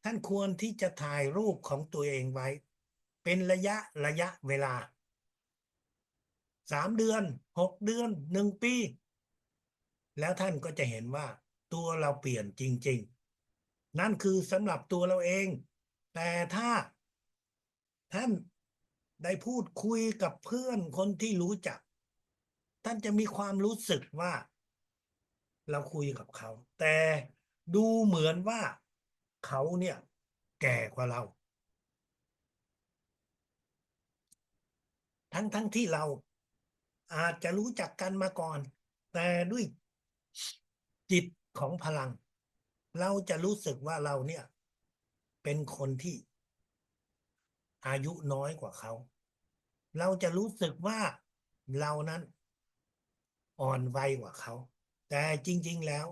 S1: ท่านควรที่จะถ่ายรูปของตัวเองไว้เป็นระยะเวลา3 เดือน6 เดือน1 ปีแล้วท่านก็จะเห็นว่าตัวเราเปลี่ยนจริงๆนั่นคือสำหรับตัวเราเองแต่ถ้าท่านได้พูดคุยกับเพื่อนคนที่รู้จักท่านจะมีความรู้สึกว่าเราคุยกับเขาแต่ดูเหมือนว่าเขาเนี่ยแก่กว่าเราทั้งที่เราอาจจะรู้จักกันมาก่อนแต่ด้วยจิตของพลังเราจะรู้สึกว่าเราเนี่ยเป็นคนที่อายุน้อยกว่าเขาเราจะรู้สึกว่าเรานั้นอ่อนวัยกว่าเขาแต่จริงๆแล้ว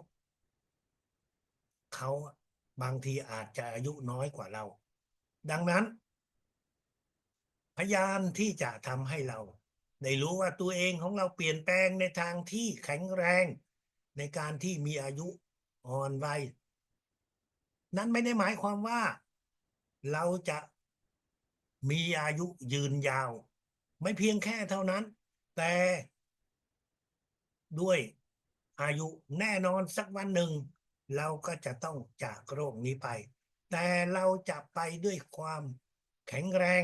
S1: เขาบางทีอาจจะอายุน้อยกว่าเราดังนั้นพยายามที่จะทำให้เราได้รู้ว่าตัวเองของเราเปลี่ยนแปลงในทางที่แข็งแรงในการที่มีอายุอ่อนวัยนั้นไม่ได้หมายความว่าเราจะมีอายุยืนยาวไม่เพียงแค่เท่านั้นแต่ด้วยอายุแน่นอนสักวันหนึ่งเราก็จะต้องจากโรคนี้ไปแต่เราจะไปด้วยความแข็งแรง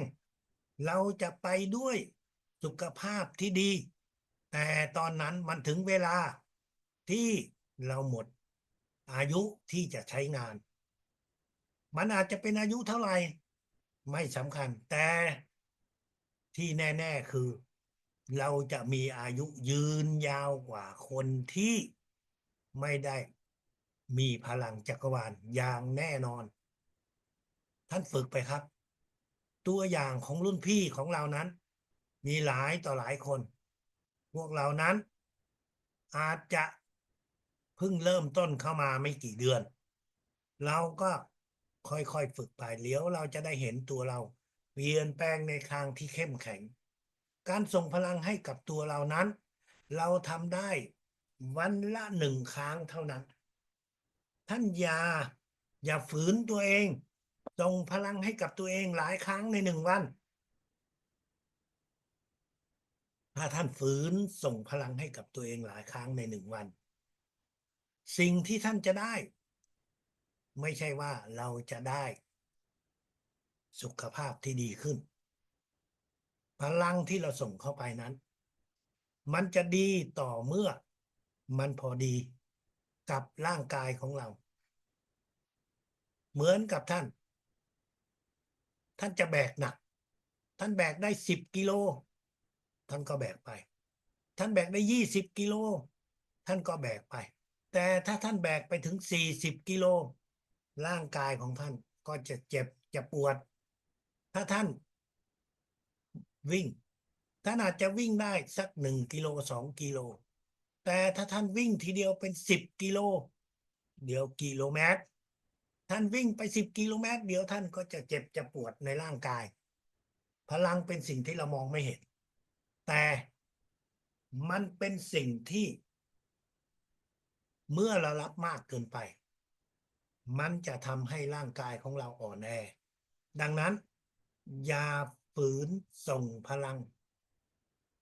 S1: เราจะไปด้วย สุขภาพที่ดี แต่ตอนนั้นมันถึงเวลาที่เราหมดอายุที่จะใช้งาน มันอาจจะเป็นอายุเท่าไหร่ไม่สำคัญแต่ที่แน่ๆคือเราจะมีอายุยืนยาวกว่าคนที่ไม่ได้มีพลังจักรวาลอย่างแน่นอนท่านฝึกไปครับตัวอย่างของรุ่นพี่ของเรานั้นมีหลายต่อหลายคนพวกเรานั้นอาจจะเพิ่งเริ่มต้นเข้ามาไม่กี่เดือนเราก็ค่อยๆฝึกไปเดี๋ยวเราจะได้เห็นตัวเราเปลี่ยนแปลงในทางที่เข้มแข็งการส่งพลังให้กับตัวเรานั้นเราทำได้วันละ1 ครั้งเท่านั้นท่านอย่าฝืนตัวเองส่งพลังให้กับตัวเองหลายครั้งใน1 วันถ้าท่านฝืนส่งพลังให้กับตัวเองหลายครั้งใน1 วันสิ่งที่ท่านจะได้ไม่ใช่ว่าเราจะได้สุขภาพที่ดีขึ้นพลังที่เราส่งเข้าไปนั้นมันจะดีต่อเมื่อมันพอดีกับร่างกายของเราเหมือนกับท่านจะแบกหนักท่านแบกได้10 กิโลท่านก็แบกไปท่านแบกได้20 กิโลท่านก็แบกไปแต่ถ้าท่านแบกไปถึง40 กิโลร่างกายของท่านก็จะเจ็บจะปวดถ้าท่านวิ่งท่านอาจจะวิ่งได้สัก1 กิโล2 กิโลแต่ถ้าท่านวิ่งทีเดียวเป็น10 กิโลเดี๋ยวกิโลเมตรท่านวิ่งไป10 กิโลเมตรเดี๋ยวท่านก็จะเจ็บจะปวดในร่างกายพลังเป็นสิ่งที่เรามองไม่เห็นแต่มันเป็นสิ่งที่เมื่อเรารับมากเกินไปมันจะทำให้ร่างกายของเราอ่อนแอดังนั้นอย่าฝืนส่งพลัง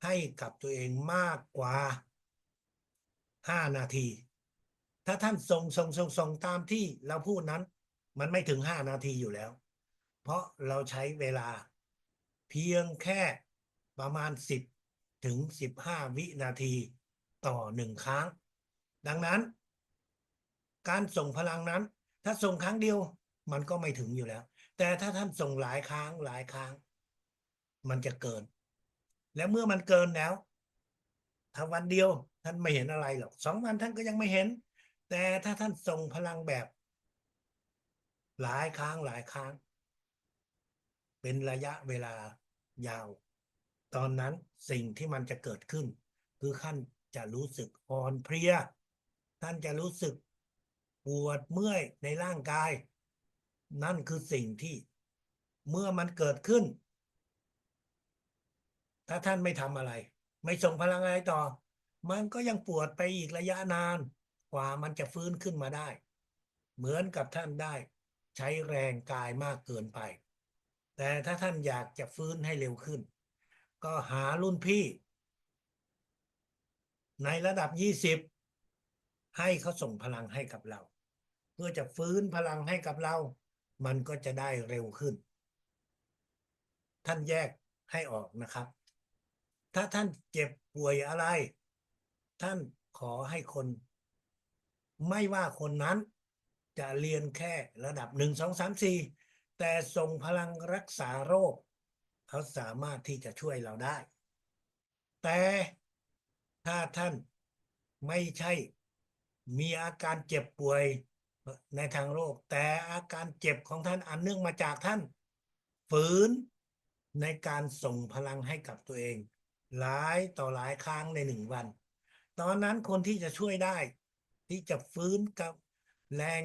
S1: ให้กับตัวเองมากกว่า5 นาทีถ้าท่านส่งตามที่เราพูดนั้นมันไม่ถึง5 นาทีอยู่แล้วเพราะเราใช้เวลาเพียงแค่ประมาณ10 ถึง 15 วินาทีต่อ1 ครั้งดังนั้นการส่งพลังนั้นถ้าส่งครั้งเดียวมันก็ไม่ถึงอยู่แล้วแต่ถ้าท่านส่งหลายครั้งมันจะเกินและเมื่อมันเกินแล้วถ้าวันเดียวท่านไม่เห็นอะไรหรอก2 วันท่านก็ยังไม่เห็นแต่ถ้าท่านส่งพลังแบบหลายครั้งเป็นระยะเวลายาวตอนนั้นสิ่งที่มันจะเกิดขึ้นคือท่านจะรู้สึกอ่อนเพลียท่านจะรู้สึกปวดเมื่อยในร่างกายนั่นคือสิ่งที่เมื่อมันเกิดขึ้นถ้าท่านไม่ทำอะไรไม่ส่งพลังอะไรต่อมันก็ยังปวดไปอีกระยะนานกว่ามันจะฟื้นขึ้นมาได้เหมือนกับท่านได้ใช้แรงกายมากเกินไปแต่ถ้าท่านอยากจะฟื้นให้เร็วขึ้นก็หารุ่นพี่ในระดับ20ให้เขาส่งพลังให้กับเราเพื่อจะฟื้นพลังให้กับเรามันก็จะได้เร็วขึ้นท่านแยกให้ออกนะครับถ้าท่านเจ็บป่วยอะไรท่านขอให้คนไม่ว่าคนนั้นจะเรียนแค่ระดับ1 2 3 4แต่ส่งพลังรักษาโรคเขาสามารถที่จะช่วยเราได้แต่ถ้าท่านไม่ใช่มีอาการเจ็บป่วยในทางโรคแต่อาการเจ็บของท่านอันเนื่องมาจากท่านฝืนในการส่งพลังให้กับตัวเองหลายต่อหลายครั้งใน1 วันตอนนั้นคนที่จะช่วยได้ที่จะฟื้นกับแรง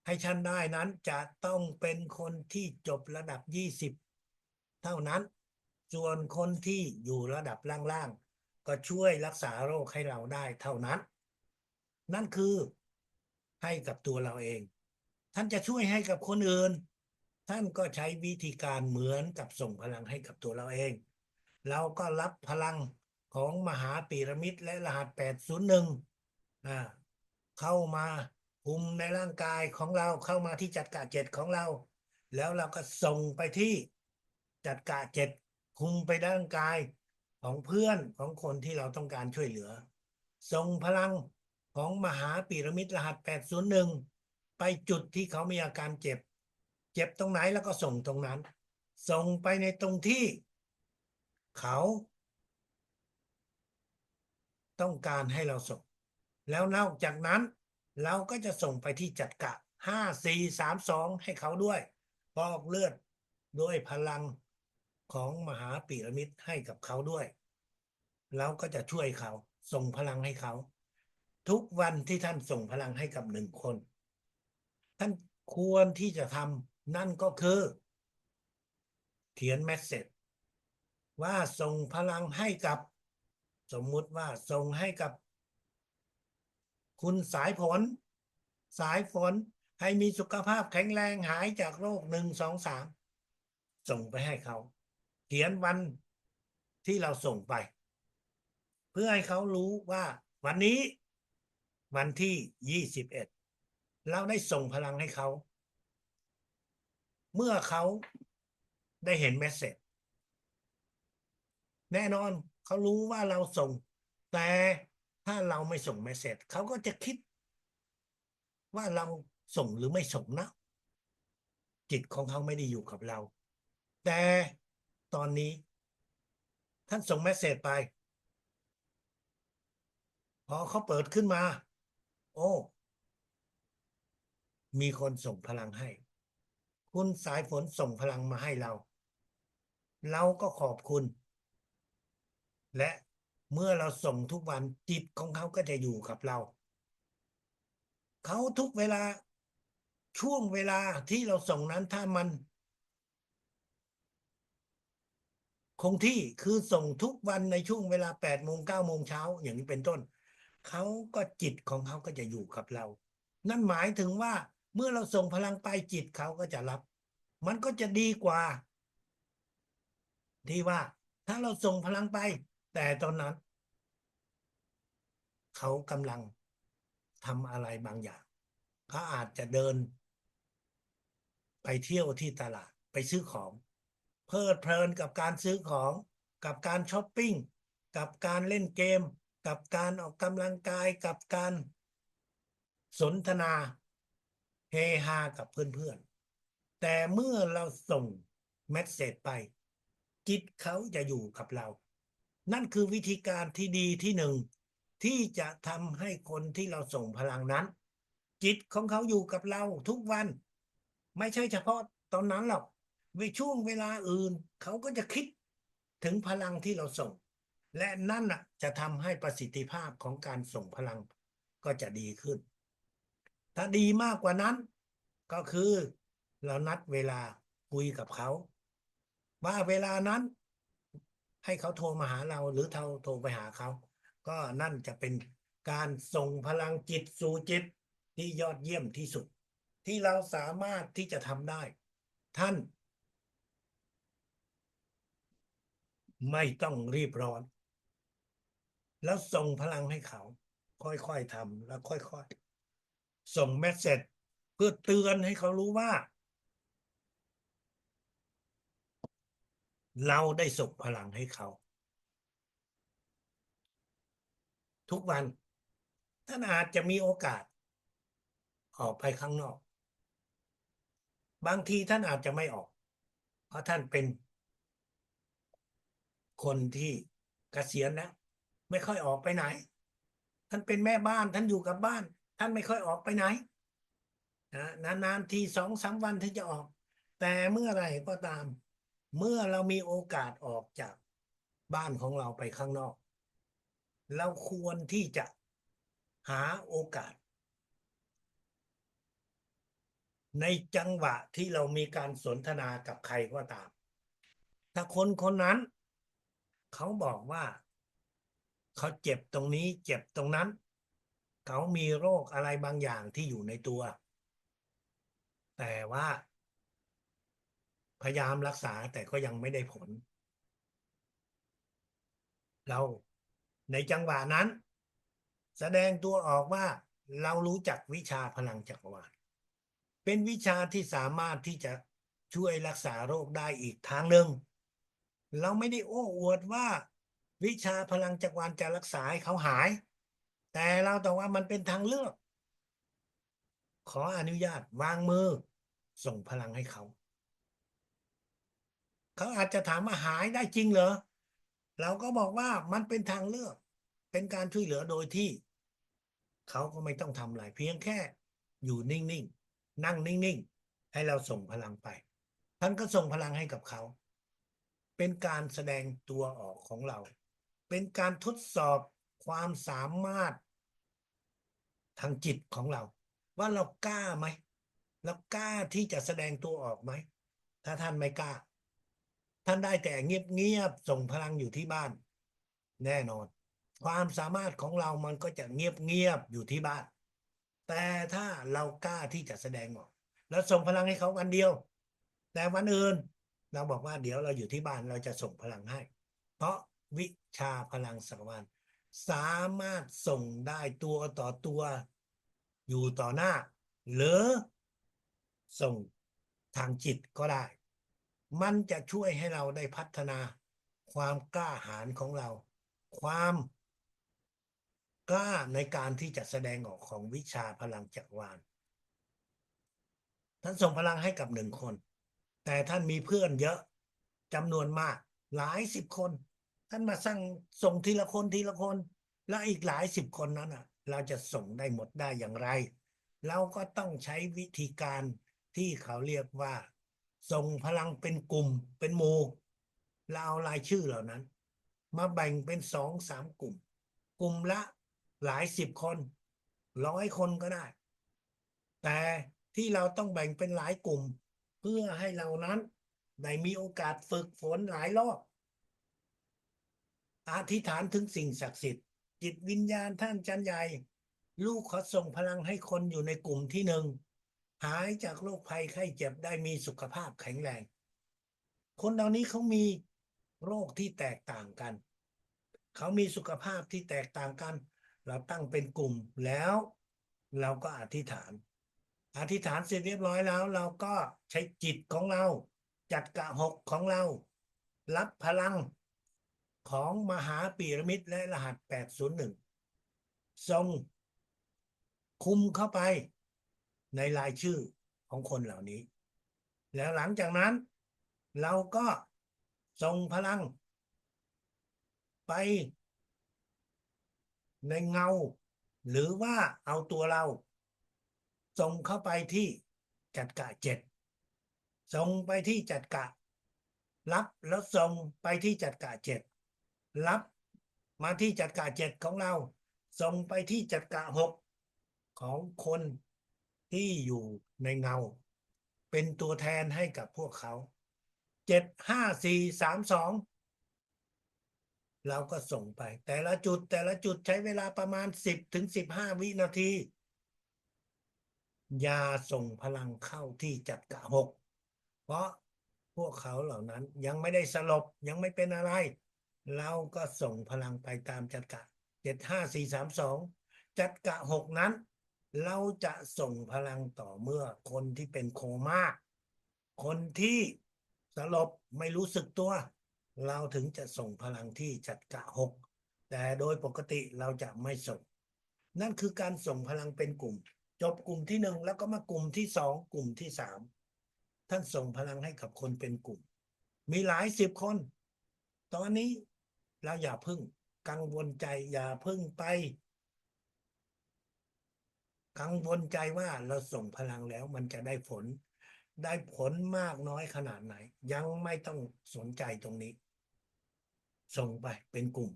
S1: ให้ท่านได้นั้นจะต้องเป็นคนที่จบระดับ20เท่านั้นส่วนคนที่อยู่ระดับล่างๆก็ช่วยรักษาโรคให้เราได้เท่านั้นนั่นคือให้กับตัวเราเองท่านจะช่วยให้กับคนอื่นท่านก็ใช้วิธีการเหมือนกับส่งพลังให้กับตัวเราเองเราก็รับพลังของมหาพีระมิดและรหัส801อ่าเข้ามาคุมในร่างกายของเราเข้ามาที่จักระ7ของเราแล้วเราก็ส่งไปที่จักระ7คุมไปร่างกาย ของเพื่อนของคนที่เราต้องการช่วยเหลือส่งพลังของมหาพีระมิดรหัส801ไปจุดที่เขามีอาการเจ็บตรงไหนแล้วก็ส่งตรงนั้นส่งไปในตรงที่เขาต้องการให้เราส่งแล้วนอกจากนั้นเราก็จะส่งไปที่จัดกะ5432ให้เขาด้วยฟอกเลือดด้วยพลังของมหาพีระมิดให้กับเขาด้วยเราก็จะช่วยเขาส่งพลังให้เขาทุกวันที่ท่านส่งพลังให้กับ1 คนท่านควรที่จะทำนั่นก็คือเขียนเมสเสจว่าส่งพลังให้กับสมมุติว่าส่งให้กับคุณสายฝนให้มีสุขภาพแข็งแรงหายจากโรค1 2 3ส่งไปให้เขาเขียนวันที่เราส่งไปเพื่อให้เขารู้ว่าวันนี้วันที่21เราได้ส่งพลังให้เขาเมื่อเขาได้เห็นเมสเสจแน่นอนเขารู้ว่าเราส่งแต่ถ้าเราไม่ส่งเมสเสจเขาก็จะคิดว่าเราส่งหรือไม่ส่งนะจิตของเขาไม่ได้อยู่กับเราแต่ตอนนี้ท่านส่งเมสเสจไปพอเขาเปิดขึ้นมาโอ้มีคนส่งพลังให้คุณสายฝนส่งพลังมาให้เราเราก็ขอบคุณและเมื่อเราส่งทุกวันจิตของเขาก็จะอยู่กับเราเขาทุกเวลาช่วงเวลาที่เราส่งนั้นถ้ามันคงที่คือส่งทุกวันในช่วงเวลา8 โมง 9 โมงเช้าอย่างนี้เป็นต้นเขาก็จิตของเขาก็จะอยู่กับเรานั่นหมายถึงว่าเมื่อเราส่งพลังไปจิตเขาก็จะรับมันก็จะดีกว่าที่ว่าถ้าเราส่งพลังไปแต่ตอนนั้นเขากำลังทำอะไรบางอย่างเขาอาจจะเดินไปเที่ยวที่ตลาดไปซื้อของเพลิดเพลินกับการซื้อของกับการช้อปปิ้งกับการเล่นเกมกับการออกกำลังกายกับการสนทนาเฮฮากับเพื่อนๆแต่เมื่อเราส่งเมสเสจไปจิตเขาจะอยู่กับเรานั่นคือวิธีการที่ดีที่1ที่จะทำให้คนที่เราส่งพลังนั้นจิตของเขาอยู่กับเราทุกวันไม่ใช่เฉพาะตอนนั้นหรอกในช่วงเวลาอื่นเขาก็จะคิดถึงพลังที่เราส่งและนั่นจะทำให้ประสิทธิภาพของการส่งพลังก็จะดีขึ้นถ้าดีมากกว่านั้นก็คือเรานัดเวลาคุยกับเขาว่าเวลานั้นให้เขาโทรมาหาเราหรือเราโทรไปหาเขาก็นั่นจะเป็นการส่งพลังจิตสู่จิตที่ยอดเยี่ยมที่สุดที่เราสามารถที่จะทำได้ท่านไม่ต้องรีบร้อนแล้วส่งพลังให้เขาค่อยๆทำแล้วค่อยๆส่งเมสเสจเพื่อเตือนให้เขารู้ว่าเราได้ส่งพลังให้เขาทุกวันท่านอาจจะมีโอกาสออกไปข้างนอกบางทีท่านอาจจะไม่ออกเพราะท่านเป็นคนที่เกษียณแล้วไม่ค่อยออกไปไหนท่านเป็นแม่บ้านท่านอยู่กับบ้านท่านไม่ค่อยออกไปไหนนานๆที2-3 วันถึงจะออกแต่เมื่อไรก็ตามเมื่อเรามีโอกาสออกจากบ้านของเราไปข้างนอกเราควรที่จะหาโอกาสในจังหวะที่เรามีการสนทนากับใครก็ตามถ้าคนคนนั้นเขาบอกว่าเขาเจ็บตรงนี้เจ็บตรงนั้นเขามีโรคอะไรบางอย่างที่อยู่ในตัวแต่ว่าพยายามรักษาแต่ก็ยังไม่ได้ผลเราในจังหวะนั้นแสดงตัวออกว่าเรารู้จักวิชาพลังจักรวาลเป็นวิชาที่สามารถที่จะช่วยรักษาโรคได้อีกทางหนึ่งเราไม่ได้โอ้อวดว่า วิชาพลังจักรวาลจะรักษาให้เขาหาย แต่เราแต่ว่ามันเป็นทางเลือก ขออนุญาตวางมือส่งพลังให้เขา เขาอาจจะถามว่าหายได้จริงเหรอ เราก็บอกว่ามันเป็นทางเลือก เป็นการช่วยเหลือโดยที่เขาก็ไม่ต้องทำอะไรเพียงแค่อยู่นิ่งๆนั่งนิ่งๆให้เราส่งพลังไปท่านก็ส่งพลังให้กับเขา เป็นการแสดงตัวออกของเรา เป็นการทดสอบความสามารถทางจิตของเรา ว่าเรากล้าไหมเรากล้าที่จะแสดงตัวออกไหม ถ้าท่านไม่กล้า ท่านได้แต่เงียบๆส่งพลังอยู่ที่บ้าน แน่นอน ความสามารถของเรามันก็จะเงียบๆอยู่ที่บ้าน แต่ถ้าเรากล้าที่จะแสดงออกแล้วส่งพลังให้เขาวันเดียว แต่วันอื่นเราบอกว่าเดี๋ยวเราอยู่ที่บ้านเราจะส่งพลังให้ เพราะวิชาพลังสังวานสามารถส่งได้ตัวต่อตัวอยู่ต่อหน้า หรือส่งทางจิตก็ได้ มันจะช่วยให้เราได้พัฒนาความกล้าหาญของเรา ความกล้าในการที่จะแสดงออกของวิชาพลังจักรวาลท่านส่งพลังให้กับหนึ่งคน แต่ท่านมีเพื่อนเยอะจำนวนมากหลายสิบคน ท่านมาส่งทีละคนทีละคน แล้วอีกหลายสิบคนนั้นเราจะส่งได้หมดได้อย่างไร เราก็ต้องใช้วิธีการที่เขาเรียกว่า ส่งพลังเป็นกลุ่มเป็นหมู่เราเอารายชื่อเหล่านั้น มาแบ่งเป็น2-3กลุ่ม กลุ่มละหลายสิบคน100 คนก็ได้ แต่ที่เราต้องแบ่งเป็นหลายกลุ่ม เพื่อให้เรานั้นได้มีโอกาสฝึกฝนหลายรอบอธิษฐานถึงสิ่งศักดิ์สิทธิ์จิตวิญญาณท่านจันใหญ่ลูกขอส่งพลังให้คนอยู่ในกลุ่มที่1หายจากโรคภัยไข้เจ็บได้มีสุขภาพแข็งแรงคนเหล่านี้เขามีโรคที่แตกต่างกันเขามีสุขภาพที่แตกต่างกันเราตั้งเป็นกลุ่มแล้วเราก็อธิษฐานเสร็จเรียบร้อยแล้วเราก็ใช้จิตของเราจัดกะหกของเรารับพลังของมหาปีระมิดและรหัส801ส่งคุมเข้าไปในรายชื่อของคนเหล่านี้แล้วหลังจากนั้นเราก็ส่งพลังไปในเงาหรือว่าเอาตัวเราส่งเข้าไปที่จัดกะ7ส่งไปที่จัดกะรับแล้วส่งไปที่จัดกะ7รับมาที่จัดกะ7ของเราส่งไปที่จัดกะ6ของคนที่อยู่ในเงาเป็นตัวแทนให้กับพวกเขา7 5 4 3 2เราก็ส่งไปแต่ละจุดใช้เวลาประมาณ10 ถึง 15 วินาทีอย่าส่งพลังเข้าที่จัดกะหกเพราะพวกเขาเหล่านั้นยังไม่ได้สลบยังไม่เป็นอะไรเราก็ส่งพลังไปตามจัดกะ7 5 4 3 2จัดกะหกนั้นเราจะส่งพลังต่อเมื่อคนที่เป็นโคม่าคนที่สลบไม่รู้สึกตัวเราถึงจะส่งพลังที่จัดกะหกแต่โดยปกติเราจะไม่ส่งนั่นคือการส่งพลังเป็นกลุ่มจบกลุ่มที่1แล้วก็มากลุ่มที่2กลุ่มที่3ท่านส่งพลังให้กับคนเป็นกลุ่มมีหลายสิบคนตอนนี้เราอย่าพึ่งกังวลใจอย่าพึ่งไปกังวลใจว่าเราส่งพลังแล้วมันจะได้ผลมากน้อยขนาดไหนยังไม่ต้องสนใจตรงนี้ส่งไปเป็นกลุ่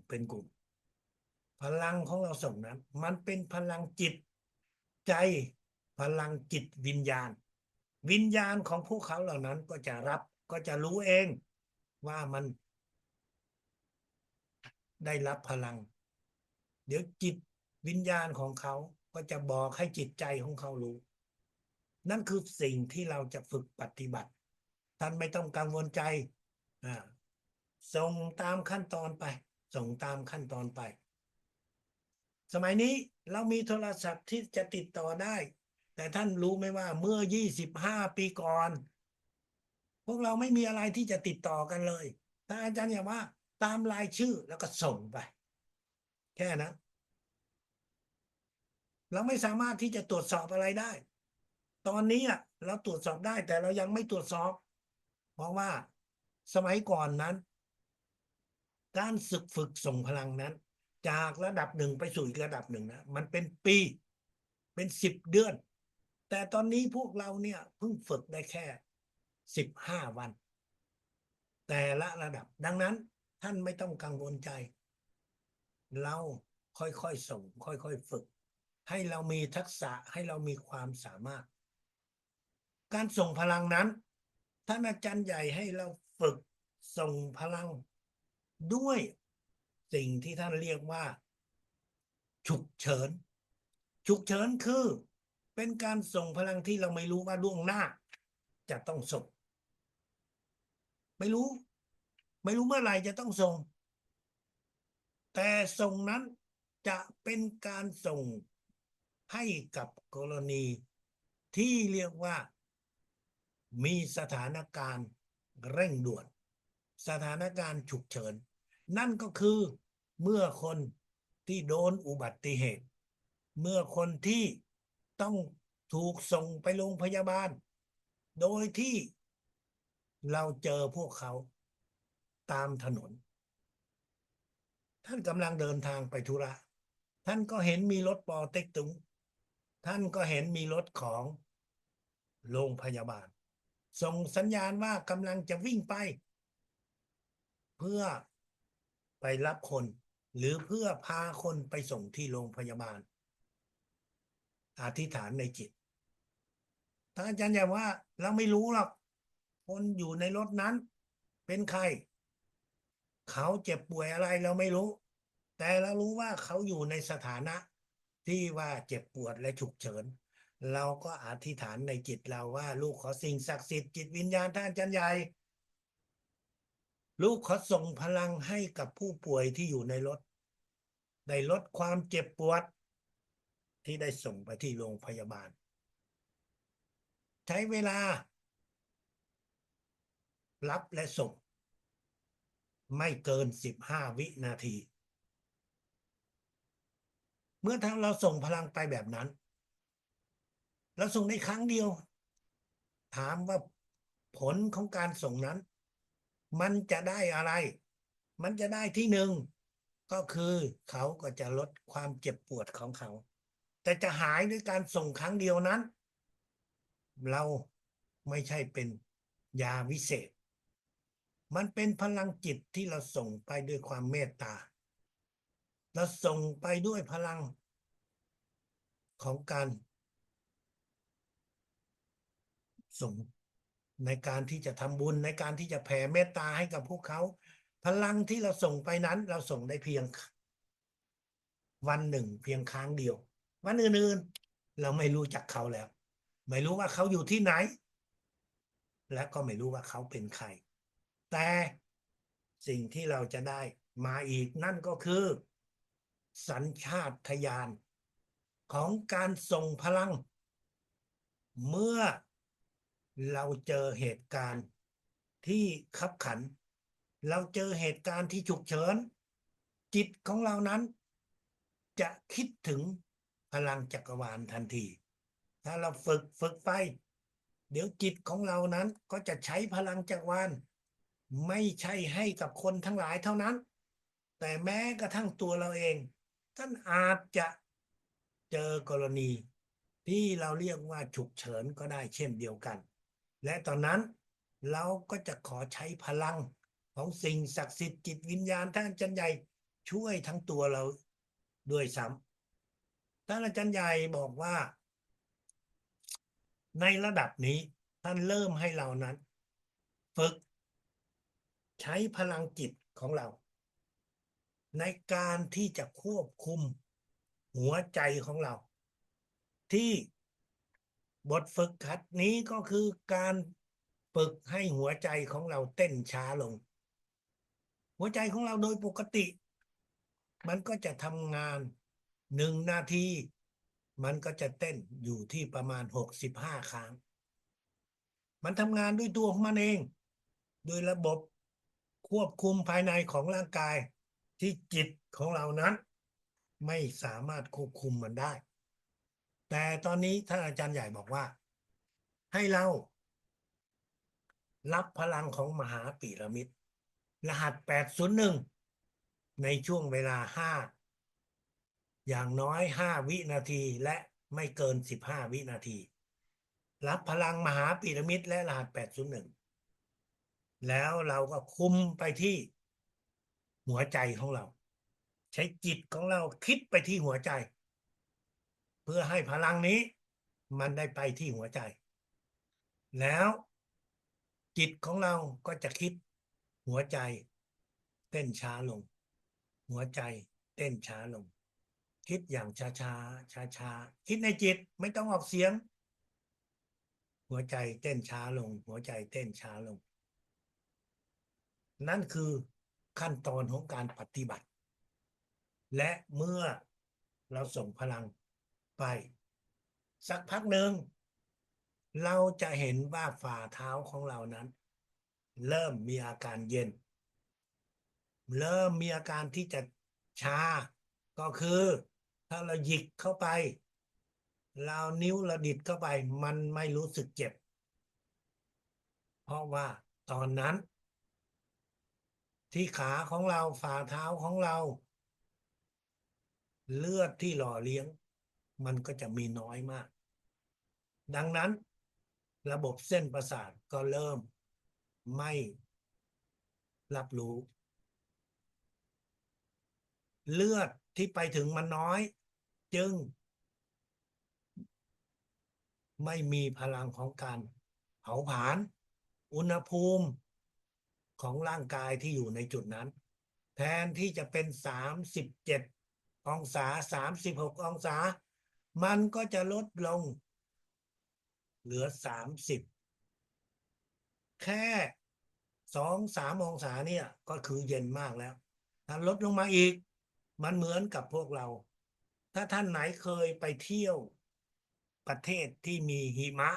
S1: มพลังของเราส่งนั้นมันเป็นพลังจิตใจพลังจิตวิญญาณของพวกเขาเหล่านั้นก็จะรับก็จะรู้เองว่ามันได้รับพลังเดี๋ยวจิตวิญญาณของเขาก็จะบอกให้จิตใจของเขารู้นั่นคือสิ่งที่เราจะฝึกปฏิบัติท่านไม่ต้องกังวลใจอ่าส่งตามขั้นตอนไปส่งตามขั้นตอนไปสมัยนี้เรามีโทรศัพท์ที่จะติดต่อได้แต่ท่านรู้ไหมว่าเมื่อ25 ปีก่อนพวกเราไม่มีอะไรที่จะติดต่อกันเลยถ้าอาจารย์อย่าว่า ตามรายชื่อแล้วก็ส่งไปแค่นั้นเราไม่สามารถที่จะตรวจสอบอะไรได้ตอนนี้เราตรวจสอบได้แต่เรายังไม่ตรวจสอบเพราะว่าสมัยก่อนนั้นการฝึกส่งพลังนั้นจากระดับหนึ่งไปสู่อีกระดับหนึ่งนะมันเป็นปีเป็น10 เดือนแต่ตอนนี้พวกเราเนี่ยเพิ่งฝึกได้แค่15 วันแต่ละระดับดังนั้นท่านไม่ต้องกังวลใจเราค่อยๆส่งค่อยๆฝึกให้เรามีทักษะให้เรามีความสามารถการส่งพลังนั้นท่านอาจารย์ใหญ่ให้เราฝึกส่งพลังด้วยสิ่งที่ท่านเรียกว่าฉุกเฉินฉุกเฉินคือเป็นการส่งพลังที่เราไม่รู้ว่าล่วงหน้าจะต้องส่งไม่รู้ไม่รู้เมื่อไหร่จะต้องส่งแต่ส่งนั้นจะเป็นการส่งให้กับกรณีที่เรียกว่ามีสถานการณ์เร่งด่วนสถานการณ์ฉุกเฉินนั่นก็คือเมื่อคนที่โดนอุบัติเหตุเมื่อคนที่ต้องถูกส่งไปโรงพยาบาลโดยที่เราเจอพวกเขาตามถนนท่านกำลังเดินทางไปธุระท่านก็เห็นมีรถปอเต็กตึงท่านก็เห็นมีรถของโรงพยาบาลส่งสัญญาณว่ากำลังจะวิ่งไปเพื่อไปรับคนหรือเพื่อพาคนไปส่งที่โรงพยาบาลอธิษฐานในจิตท่านอาจารย์อย่าว่าเราไม่รู้หรอกคนอยู่ในรถนั้นเป็นใครเขาเจ็บป่วยอะไรเราไม่รู้แต่เรารู้ว่าเขาอยู่ในสถานะที่ว่าเจ็บปวดและฉุกเฉินเราก็อธิษฐานในจิตเราว่าลูกขอสิ่งศักดิ์สิทธิ์จิตวิญญาณท่านอาจารย์ใหญ่ลูกขอส่งพลังให้กับผู้ป่วยที่อยู่ในรถได้ลดความเจ็บปวดที่ได้ส่งไปที่โรงพยาบาลใช้เวลารับและส่งไม่เกิน15 วินาทีเมื่อทางเราส่งพลังไปแบบนั้นเราส่งในครั้งเดียวถามว่าผลของการส่งนั้นมันจะได้อะไรมันจะได้ที่หนึ่งก็คือเขาก็จะลดความเจ็บปวดของเขาแต่จะหายด้วยการส่งครั้งเดียวนั้นเราไม่ใช่เป็นยาวิเศษมันเป็นพลังจิตที่เราส่งไปด้วยความเมตตาเราส่งไปด้วยพลังของการส่งในการที่จะทำบุญในการที่จะแผ่เมตตาให้กับพวกเขาพลังที่เราส่งไปนั้นเราส่งได้เพียงวันหนึ่งเพียงครั้งเดียววันอื่นๆเราไม่รู้จักเขาแล้วไม่รู้ว่าเขาอยู่ที่ไหนและก็ไม่รู้ว่าเขาเป็นใครแต่สิ่งที่เราจะได้มาอีกนั่นก็คือสัญชาตญาณของการส่งพลังเมื่อเราเจอเหตุการณ์ที่คับขันเราเจอเหตุการณ์ที่ฉุกเฉินจิตของเรานั้นจะคิดถึงพลังจักรวาลทันทีถ้าเราฝึกไปเดี๋ยวจิตของเรานั้นก็จะใช้พลังจักรวาลไม่ใช่ให้กับคนทั้งหลายเท่านั้นแต่แม้กระทั่งตัวเราเองท่านอาจจะเจอกรณีที่เราเรียกว่าฉุกเฉินก็ได้เช่นเดียวกันและตอนนั้นเราก็จะขอใช้พลังของสิ่งศักดิ์สิทธิ์จิตวิญญาณท่านอาจารย์ใหญ่ช่วยทั้งตัวเราด้วยซ้ำท่านอาจารย์ใหญ่บอกว่าในระดับนี้ท่านเริ่มให้เรานั้นฝึกใช้พลังจิตของเราในการที่จะควบคุมหัวใจของเราที่บทฝึกหัดนี้ก็คือการฝึกให้หัวใจของเราเต้นช้าลงหัวใจของเราโดยปกติมันก็จะทำงาน1 นาทีมันก็จะเต้นอยู่ที่ประมาณ65 ครั้งมันทำงานด้วยตัวของมันเองโดยระบบ ควบคุมภายในของร่างกายที่จิตของเรานั้นไม่สามารถควบคุมมันได้แต่ตอนนี้ท่านอาจารย์ใหญ่บอกว่าให้เรารับพลังของมหาปีระมิดรหัส801ในช่วงเวลาอย่างน้อย5 วินาทีและไม่เกิน15 วินาทีรับพลังมหาปีระมิดและรหัส801แล้วเราก็คุมไปที่หัวใจของเราใช้จิตของเราคิดไปที่หัวใจเพื่อให้พลังนี้มันได้ไปที่หัวใจแล้วจิตของเราก็จะคิดหัวใจเต้นช้าลงหัวใจเต้นช้าลงคิดอย่างช้าๆช้าๆคิดในจิตไม่ต้องออกเสียงหัวใจเต้นช้าลงหัวใจเต้นช้าลงนั่นคือขั้นตอนของการปฏิบัติและเมื่อเราส่งพลังไปสักพักหนึ่งเราจะเห็นว่าฝ่าเท้าของเรานั้นเริ่มมีอาการเย็นเริ่มมีอาการที่จะชาก็คือถ้าเราหยิกเข้าไปเรานิ้วเราดิดเข้าไปมันไม่รู้สึกเจ็บเพราะว่าตอนนั้นที่ขาของเราฝ่าเท้าของเราเลือดที่หล่อเลี้ยงมันก็จะมีน้อยมากดังนั้นระบบเส้นประสาทก็เริ่มไม่รับรู้เลือดที่ไปถึงมันน้อยจึงไม่มีพลังของการเผาผลาญอุณหภูมิของร่างกายที่อยู่ในจุดนั้นแทนที่จะเป็น37 องศา36 องศามันก็จะลดลงเหลือ30แค่2-3 องศาเนี่ยก็คือเย็นมากแล้วถ้าลดลงมาอีกมันเหมือนกับพวกเราถ้าท่านไหนเคยไปเที่ยวประเทศที่มีหิมะ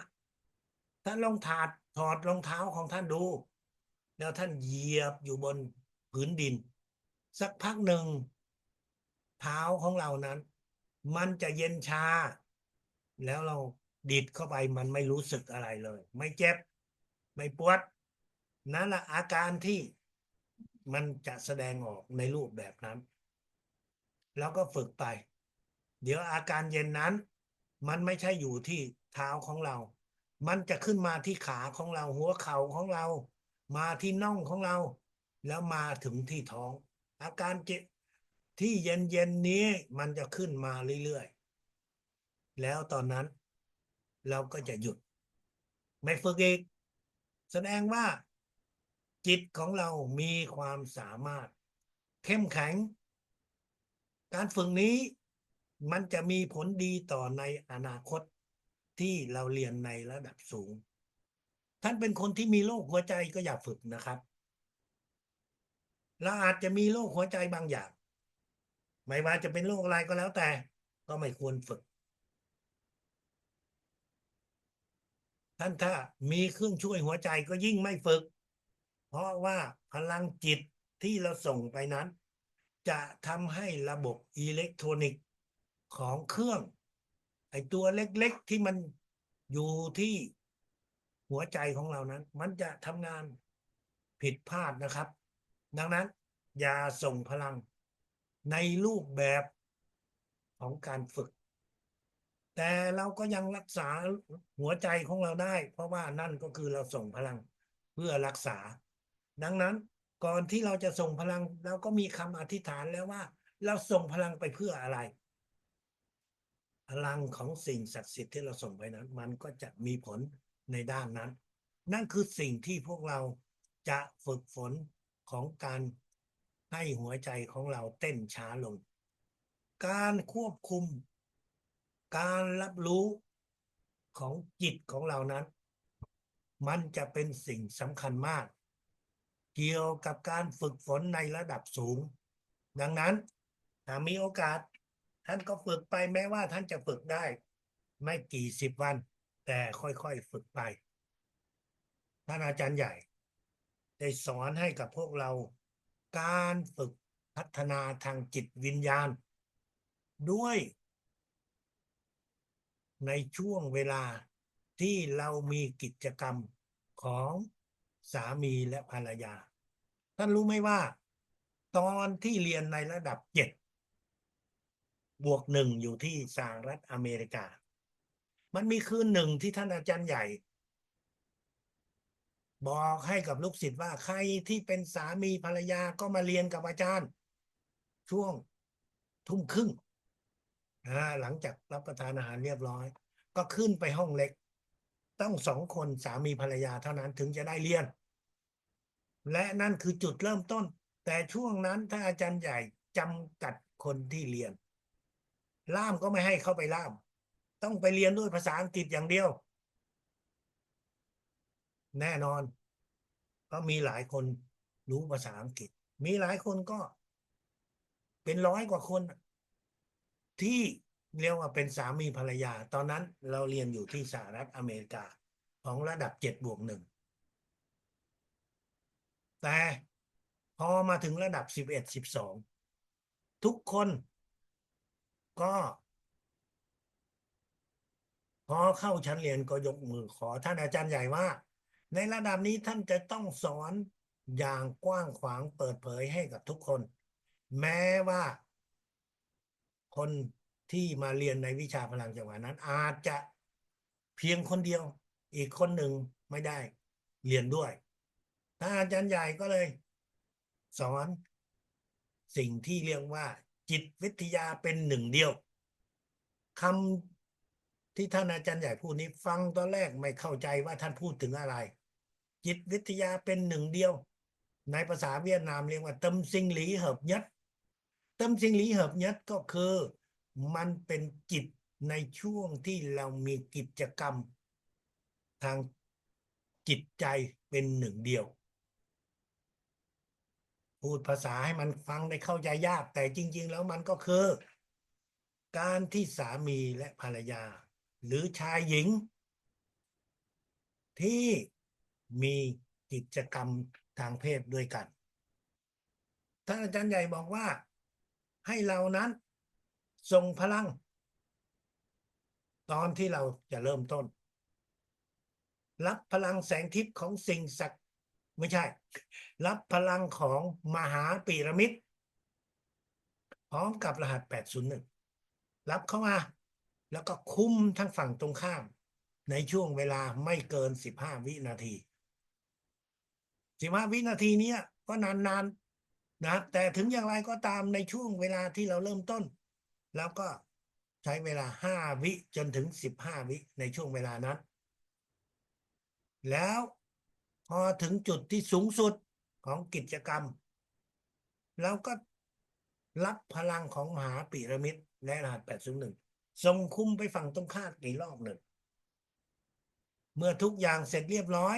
S1: ท่านลองถอดรองเท้าของท่านดูแล้วท่านเหยียบอยู่บนผืนดินสักพักหนึ่งเท้าของเรานั้นมันจะเย็นชาแล้วเราดิดเข้าไปมันไม่รู้สึกอะไรเลยไม่เจ็บไม่ปวดนั่นแหละอาการที่มันจะแสดงออกในรูปแบบนั้นแล้วก็ฝึกไปเดี๋ยวอาการเย็นนั้นมันไม่ใช่อยู่ที่เท้าของเรามันจะขึ้นมาที่ขาของเราหัวเข่าของเรามาที่น่องของเราแล้วมาถึงที่ท้องอาการเจ็บที่เย็นนี้มันจะขึ้นมาเรื่อยๆแล้วตอนนั้นเราก็จะหยุดไม่ฝึกอีกแสดงว่าจิตของเรามีความสามารถเข้มแข็งการฝึกนี้มันจะมีผลดีต่อในอนาคตที่เราเรียนในระดับสูงท่านเป็นคนที่มีโรคหัวใจก็อย่าฝึกนะครับเราอาจจะมีโรคหัวใจบางอย่างไม่ว่าจะเป็นโรคอะไรก็แล้วแต่ก็ไม่ควรฝึกท่านถ้ามีเครื่องช่วยหัวใจก็ยิ่งไม่ฝึกเพราะว่าพลังจิตที่เราส่งไปนั้นจะทำให้ระบบอิเล็กทรอนิกส์ของเครื่องไอ้ตัวเล็กๆที่มันอยู่ที่หัวใจของเรานั้นมันจะทำงานผิดพลาดนะครับดังนั้นอย่าส่งพลังในรูปแบบของการฝึกแต่เราก็ยังรักษาหัวใจของเราได้เพราะว่านั่นก็คือเราส่งพลังเพื่อรักษาดังนั้นก่อนที่เราจะส่งพลังเราก็มีคำอธิษฐานแล้วว่าเราส่งพลังไปเพื่ออะไรพลังของสิ่งศักดิ์สิทธิ์ที่เราส่งไปนั้นมันก็จะมีผลในด้านนั้นนั่นคือสิ่งที่พวกเราจะฝึกฝนของการให้หัวใจของเราเต้นช้าลงการควบคุมการรับรู้ของจิตของเรานั้นมันจะเป็นสิ่งสำคัญมากเกี่ยวกับการฝึกฝนในระดับสูงดังนั้นถ้ามีโอกาสท่านก็ฝึกไปแม้ว่าท่านจะฝึกได้ไม่กี่สิบวันแต่ค่อยๆฝึกไปท่านอาจารย์ใหญ่ ได้สอนให้กับพวกเราการฝึกพัฒนาทางจิตวิญญาณด้วยในช่วงเวลาที่เรามีกิจกรรมของสามีและภรรยาท่านรู้ไหมว่าตอนที่เรียนในระดับ7+1อยู่ที่สหรัฐอเมริกามันมีคืนหนึ่งที่ท่านอาจารย์ใหญ่บอกให้กับลูกศิษย์ว่าใครที่เป็นสามีภรรยาก็มาเรียนกับอาจารย์ช่วงทุ่มครึ่งหลังจากรับประทานอาหารเรียบร้อยก็ขึ้นไปห้องเล็กต้อง2 คนสามีภรรยาเท่านั้นถึงจะได้เรียนและนั่นคือจุดเริ่มต้นแต่ช่วงนั้นถ้าอาจารย์ใหญ่จำกัดคนที่เรียนล่ามก็ไม่ให้เข้าไปล่ามต้องไปเรียนด้วยภาษาอังกฤษอย่างเดียวแน่นอนก็มีหลายคนรู้ภาษาอังกฤษมีหลายคนก็เป็น100 กว่าคนที่เรียกว่าเป็นสามีภรรยาตอนนั้นเราเรียนอยู่ที่สหรัฐอเมริกาของระดับ7+1แต่พอมาถึงระดับ11 12ทุกคนก็พอเข้าชั้นเรียนก็ยกมือขอท่านอาจารย์ใหญ่ว่าในระดับนี้ท่านจะต้องสอนอย่างกว้างขวางเปิดเผยให้กับทุกคนแม้ว่าคนที่มาเรียนในวิชาพลังจังหวะนั้นอาจจะเพียงคนเดียวอีกคนหนึ่งไม่ได้เรียนด้วยท่านอาจารย์ใหญ่ก็เลยสอนสิ่งที่เรียกว่าจิตวิทยาเป็นหนึ่งเดียวคำที่ท่านอาจารย์ใหญ่พูดนี้ฟังตอนแรกไม่เข้าใจว่าท่านพูดถึงอะไรจิตวิทยาเป็นหนึ่งเดียวในภาษาเวียดนามเรียกว่าtâm sinh lý hợp nhất tâm sinh lý hợp nhấtก็คือมันเป็นจิตในช่วงที่เรามีกิจกรรมทางจิตใจเป็นหนึ่งเดียวพูดภาษาให้มันฟังได้เข้าใจยากแต่จริงๆแล้วมันก็คือการที่สามีและภรรยาหรือชายหญิงที่มีกิจกรรมทางเพศด้วยกันท่านอาจารย์ใหญ่บอกว่าให้เรานั้นส่งพลังตอนที่เราจะเริ่มต้นรับพลังแสงทิพย์ของสิ่งศักดิ์ไม่ใช่รับพลังของมหาปีระมิดพร้อมกับรหัส801รับเข้ามาแล้วก็คุมทั้งฝั่งตรงข้ามในช่วงเวลาไม่เกิน15 วินาที15 วินาทีนี้ก็นานๆนะแต่ถึงอย่างไรก็ตามในช่วงเวลาที่เราเริ่มต้นแล้วก็ใช้เวลา5 วิจนถึง15 วิในช่วงเวลานั้นแล้วพอถึงจุดที่สูงสุดของกิจกรรมเราก็รับพลังของมหาปีระมิดและรหัส801ส่งคุมไปฝั่งตรงข้ามอีกรอบหนึ่งเมื่อทุกอย่างเสร็จเรียบร้อย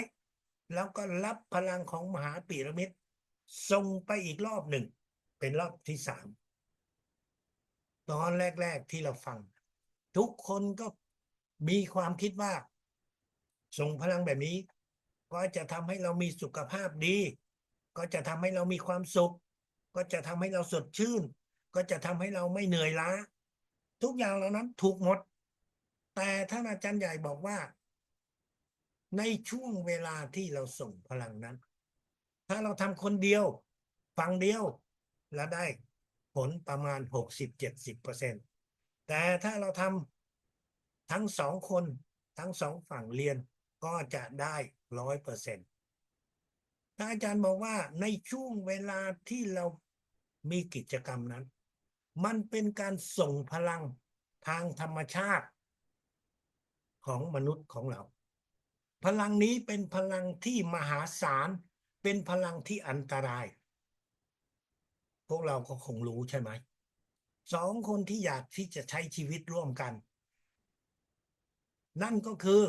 S1: แล้วก็รับพลังของมหาปีระมิดส่งไปอีกรอบหนึ่งเป็นรอบที่3ตอนแรกๆที่เราฟังทุกคนก็มีความคิดว่าส่งพลังแบบนี้ก็จะทำให้เรามีสุขภาพดีก็จะทำให้เรามีความสุขก็จะทำให้เราสดชื่นก็จะทำให้เราไม่เหนื่อยล้าทุกอย่างเหล่านั้นถูกหมดแต่ท่านอาจารย์ใหญ่บอกว่าในช่วงเวลาที่เราส่งพลังนั้นถ้าเราทำคนเดียวฝั่งเดียวแล้วได้ผลประมาณ60-70%แต่ถ้าเราทำทั้ง2 คนทั้ง2 ฝั่งเรียนก็จะได้100%ท่านอาจารย์บอกว่าในช่วงเวลาที่เรามีกิจกรรมนั้นมันเป็นการส่งพลังทางธรรมชาติของมนุษย์ของเราพลังนี้เป็นพลังที่มหาศาลเป็นพลังที่อันตรายพวกเราก็คงรู้ใช่ไหม2 คนที่อยากที่จะใช้ชีวิตร่วมกันนั่นก็คือ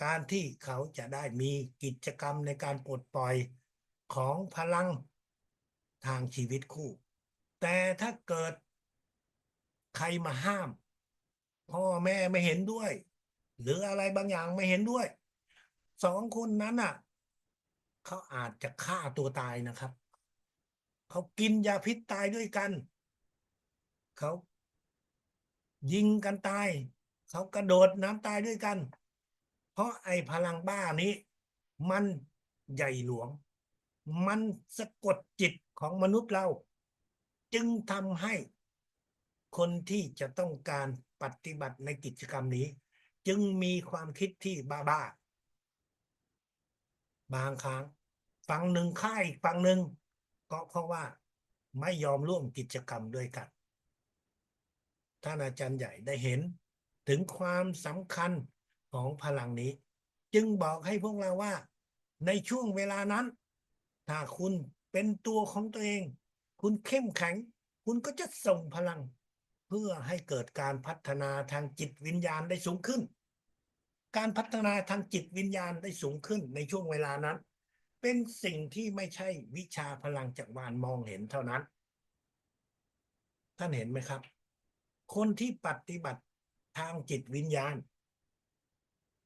S1: การที่เขาจะได้มีกิจกรรมในการปลดปล่อยของพลังทางชีวิตคู่แต่ถ้าเกิดใครมาห้ามพ่อแม่ไม่เห็นด้วยหรืออะไรบางอย่างไม่เห็นด้วย2 คนนั้น เขาอาจจะฆ่าตัวตายนะครับเขากินยาพิษตายด้วยกันเขายิงกันตายเขากระโดดน้ำตายด้วยกันเพราะไอ้พลังบ้านี้มันใหญ่หลวงมันสะกดจิตของมนุษย์เราจึงทำให้คนที่จะต้องการปฏิบัติในกิจกรรมนี้จึงมีความคิดที่บ้าๆบางครั้งฝั่งหนึ่งฆ่าอีกฝั่งหนึ่งก็เพราะว่าไม่ยอมร่วมกิจกรรมด้วยกันท่านอาจารย์ใหญ่ได้เห็นถึงความสำคัญของพลังนี้จึงบอกให้พวกเราว่าในช่วงเวลานั้นถ้าคุณเป็นตัวของตัวเองคุณเข้มแข็งคุณก็จะส่งพลังเพื่อให้เกิดการพัฒนาทางจิตวิญญาณได้สูงขึ้นการพัฒนาทางจิตวิญญาณได้สูงขึ้นในช่วงเวลานั้นเป็นสิ่งที่ไม่ใช่วิชาพลังจักรวาลมองเห็นเท่านั้นท่านเห็นไหมครับคนที่ปฏิบัติทางจิตวิญญาณ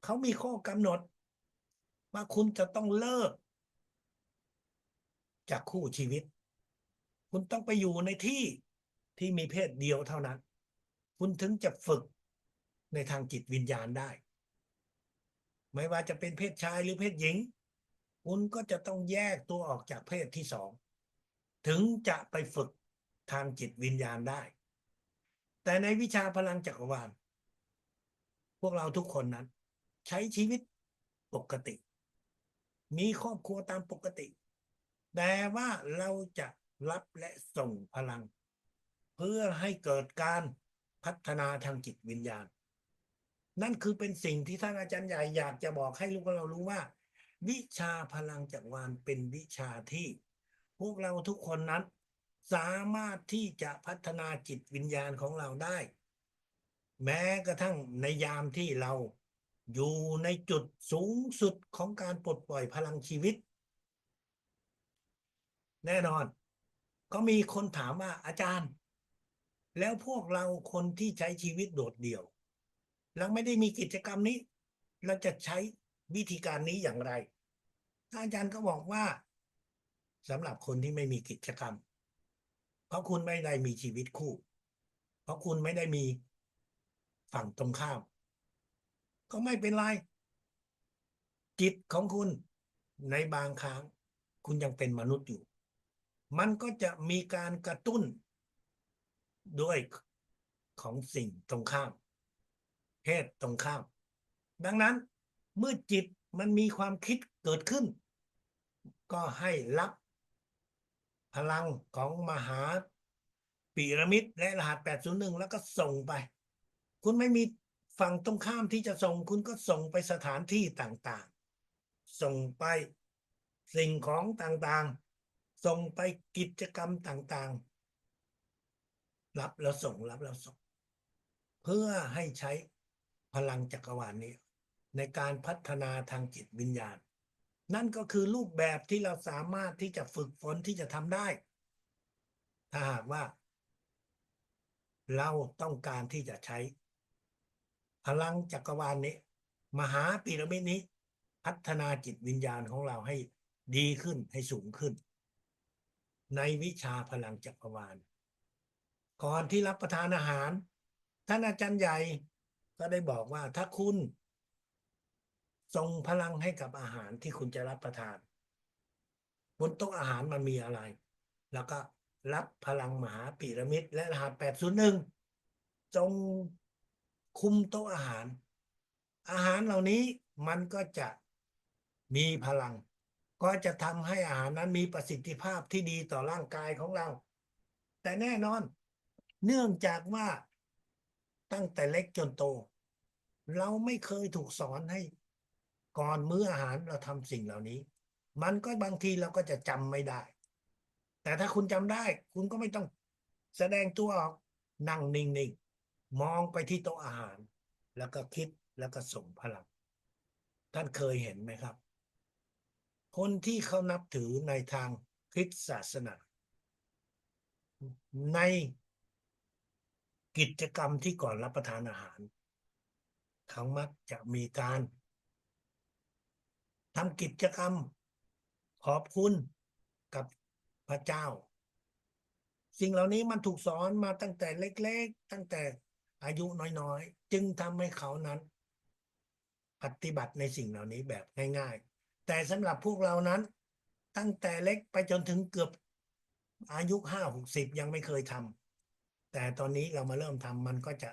S1: เขามีข้อกำหนดว่าคุณจะต้องเลิกจากคู่ชีวิตคุณต้องไปอยู่ในที่ที่มีเพศเดียวเท่านั้นคุณถึงจะฝึกในทางจิตวิญญาณได้ไม่ว่าจะเป็นเพศชายหรือเพศหญิงคุณก็จะต้องแยกตัวออกจากเพศที่สองถึงจะไปฝึกทางจิตวิญญาณได้แต่ในวิชาพลังจักรวาลพวกเราทุกคนนั้นใช้ชีวิตปกติมีครอบครัวตามปกติแต่ว่าเราจะรับและส่งพลังเพื่อให้เกิดการพัฒนาทางจิตวิญญาณนั่นคือเป็นสิ่งที่ท่านอาจารย์ใหญ่อยากจะบอกให้ลูกเรารู้ว่าวิชาพลังจักรวาลเป็นวิชาที่พวกเราทุกคนนั้นสามารถที่จะพัฒนาจิตวิญญาณของเราได้แม้กระทั่งในยามที่เราอยู่ในจุดสูงสุดของการปลดปล่อยพลังชีวิตแน่นอนก็มีคนถามว่าอาจารย์แล้วพวกเราคนที่ใช้ชีวิตโดดเดี่ยวเราไม่ได้มีกิจกรรมนี้เราจะใช้วิธีการนี้อย่างไรอาจารย์ก็บอกว่าสำหรับคนที่ไม่มีกิจกรรมเพราะคุณไม่ได้มีชีวิตคู่เพราะคุณไม่ได้มีฝั่งตรงข้ามก็ไม่เป็นไรจิตของคุณในบางครั้งคุณยังเป็นมนุษย์อยู่มันก็จะมีการกระตุ้นด้วยของสิ่งตรงข้ามเพศตรงข้ามดังนั้นเมื่อจิตมันมีความคิดเกิดขึ้นก็ให้รับพลังของมหาพีระมิดและรหัส801แล้วก็ส่งไปคุณไม่มีฝั่งตรงข้ามที่จะส่งคุณก็ส่งไปสถานที่ต่างๆส่งไปสิ่งของต่างๆส่งไปกิจกรรมต่างๆรับแล้วส่งรับแล้วส่งเพื่อให้ใช้พลังจักรวาลนี้ในการพัฒนาทางจิตวิญญาณนั่นก็คือรูปแบบที่เราสามารถที่จะฝึกฝนที่จะทำได้ถ้าหากว่าเราต้องการที่จะใช้พลังจักรวาลนี้มหาพีระมิดนี้พัฒนาจิตวิญญาณของเราให้ดีขึ้นให้สูงขึ้นในวิชาพลังจักรวาลก่อนที่รับประทานอาหารท่านอาจารย์ใหญ่ก็ได้บอกว่าถ้าคุณส่งพลังให้กับอาหารที่คุณจะรับประทานบนโต๊ะอาหารมันมีอะไรแล้วก็รับพลังมหาพีระมิดและรหัส801จงคุมโต๊ะอาหารอาหารเหล่านี้มันก็จะมีพลังก็จะทำให้อาหารนั้นมีประสิทธิภาพที่ดีต่อร่างกายของเราแต่แน่นอนเนื่องจากว่าตั้งแต่เล็กจนโตเราไม่เคยถูกสอนให้ก่อนมื้ออาหารเราทำสิ่งเหล่านี้มันก็บางทีเราก็จะจำไม่ได้แต่ถ้าคุณจำได้คุณก็ไม่ต้องแสดงตัวออกนั่งนิ่งๆมองไปที่โต๊ะอาหารแล้วก็คิดแล้วก็ส่งพลังท่านเคยเห็นไหมครับคนที่เขานับถือในทางคริสตศาสนาในกิจกรรมที่ก่อนรับประทานอาหารเขามักจะมีการทำกิจกรรม ขอบคุณกับพระเจ้า สิ่งเหล่านี้มันถูกสอนมาตั้งแต่เล็กๆตั้งแต่อายุน้อยๆจึงทำให้เขานั้นปฏิบัติในสิ่งเหล่านี้แบบง่ายๆแต่สำหรับพวกเรานั้นตั้งแต่เล็กไปจนถึงเกือบอายุ50-60ยังไม่เคยทำแต่ตอนนี้เรามาเริ่มทำมันก็จะ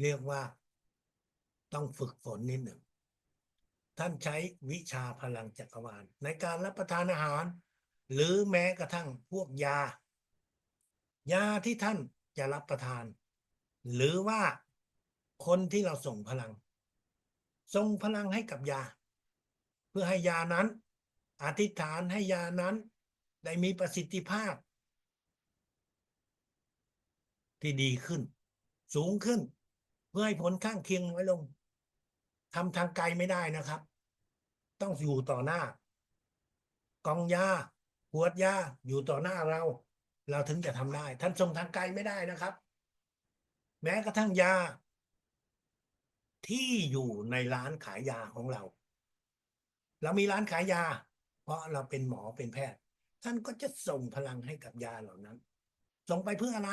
S1: เรียกว่าต้องฝึกฝนนิดหนึ่งท่านใช้วิชาพลังจักรวาลในการรับประทานอาหารหรือแม้กระทั่งพวกยาที่ท่านจะรับประทานหรือว่าคนที่เราส่งพลังให้กับยาเพื่อให้ยานั้นอธิษฐานให้ยานั้นได้มีประสิทธิภาพที่ดีขึ้นสูงขึ้นเพื่อให้ผลข้างเคียงน้อยลงทำทางไกลไม่ได้นะครับต้องอยู่ต่อหน้ากล่องยาขวดยาอยู่ต่อหน้าเราถึงจะทำได้ท่านส่งทางไกลไม่ได้นะครับแม้กระทั่งยาที่อยู่ในร้านขายยาของเรามีร้านขายยาเพราะเราเป็นหมอเป็นแพทย์ท่านก็จะส่งพลังให้กับยาเหล่านั้นส่งไปเพื่ออะไร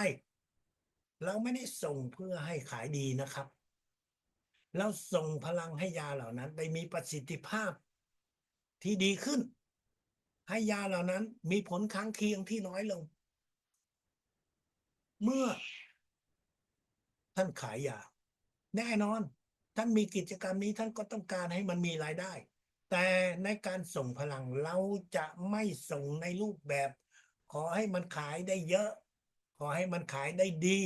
S1: เราไม่ได้ส่งเพื่อให้ขายดีนะครับเราส่งพลังให้ยาเหล่านั้นได้มีประสิทธิภาพที่ดีขึ้นให้ยาเหล่านั้นมีผลข้างเคียงที่น้อยลงเมื่อท่านขายยาแน่นอนท่านมีกิจกรรมนี้ท่านก็ต้องการให้มันมีรายได้แต่ในการส่งพลังเราจะไม่ส่งในรูปแบบขอให้มันขายได้เยอะขอให้มันขายได้ดี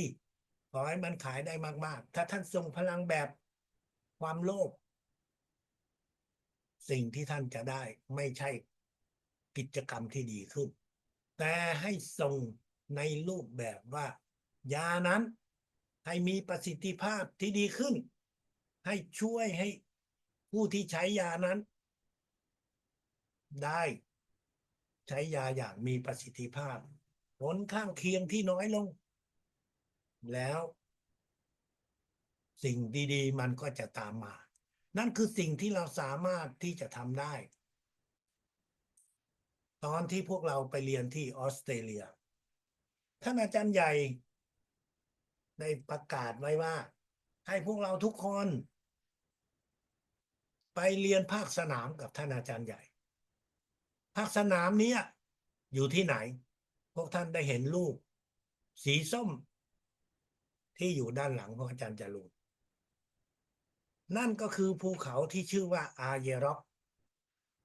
S1: ขอให้มันขายได้มากๆถ้าท่านส่งพลังแบบความโลภสิ่งที่ท่านจะได้ไม่ใช่กิจกรรมที่ดีขึ้นแต่ให้ส่งในรูปแบบว่ายานั้นให้มีประสิทธิภาพที่ดีขึ้นให้ช่วยให้ผู้ที่ใช้ยานั้นได้ใช้ยาอย่างมีประสิทธิภาพผลข้างเคียงที่น้อยลงแล้วสิ่งดีๆมันก็จะตามมานั่นคือสิ่งที่เราสามารถที่จะทำได้ตอนที่พวกเราไปเรียนที่ออสเตรเลียท่านอาจารย์ใหญ่ได้ประกาศไว้ว่าให้พวกเราทุกคนไปเรียนภาคสนามกับท่านอาจารย์ใหญ่ภาคสนามนี้อยู่ที่ไหนพวกท่านได้เห็นรูปสีส้มที่อยู่ด้านหลังของอาจารย์จรูนนั่นก็คือภูเขาที่ชื่อว่าอาเยร็อก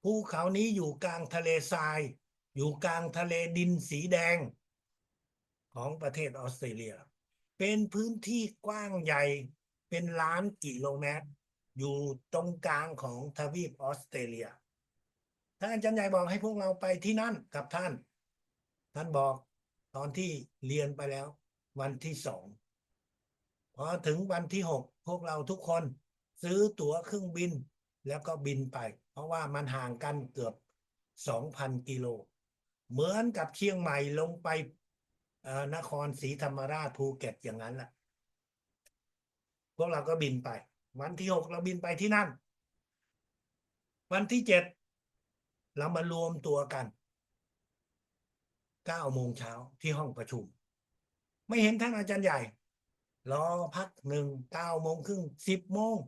S1: ภูเขานี้อยู่กลางทะเลทรายอยู่กลางทะเลดินสีแดงของประเทศออสเตรเลียเป็นพื้นที่กว้างใหญ่เป็นล้านกิโลเมตรอยู่ตรงกลางของทวีปออสเตรเลียท่านอาจารย์ใหญ่บอกให้พวกเราไปที่นั่นกับท่านบอกตอนที่เรียนไปแล้ววันที่2พอถึงวันที่6พวกเราทุกคนซื้อตั๋วเครื่องบินแล้วก็บินไปเพราะว่ามันห่างกันเกือบ2,000 กิโลเหมือนกับเชียงใหม่ลงไปนครศรีธรรมราชภูเก็ตอย่างนั้นแหละพวกเราก็บินไปวันที่6เราบินไปที่นั่นวันที่7เรามารวมตัวกัน9 โมงเช้าที่ห้องประชุมไม่เห็นท่านอาจารย์ใหญ่รอพักหนึ่ง9 โมงครึ่ง10 โมง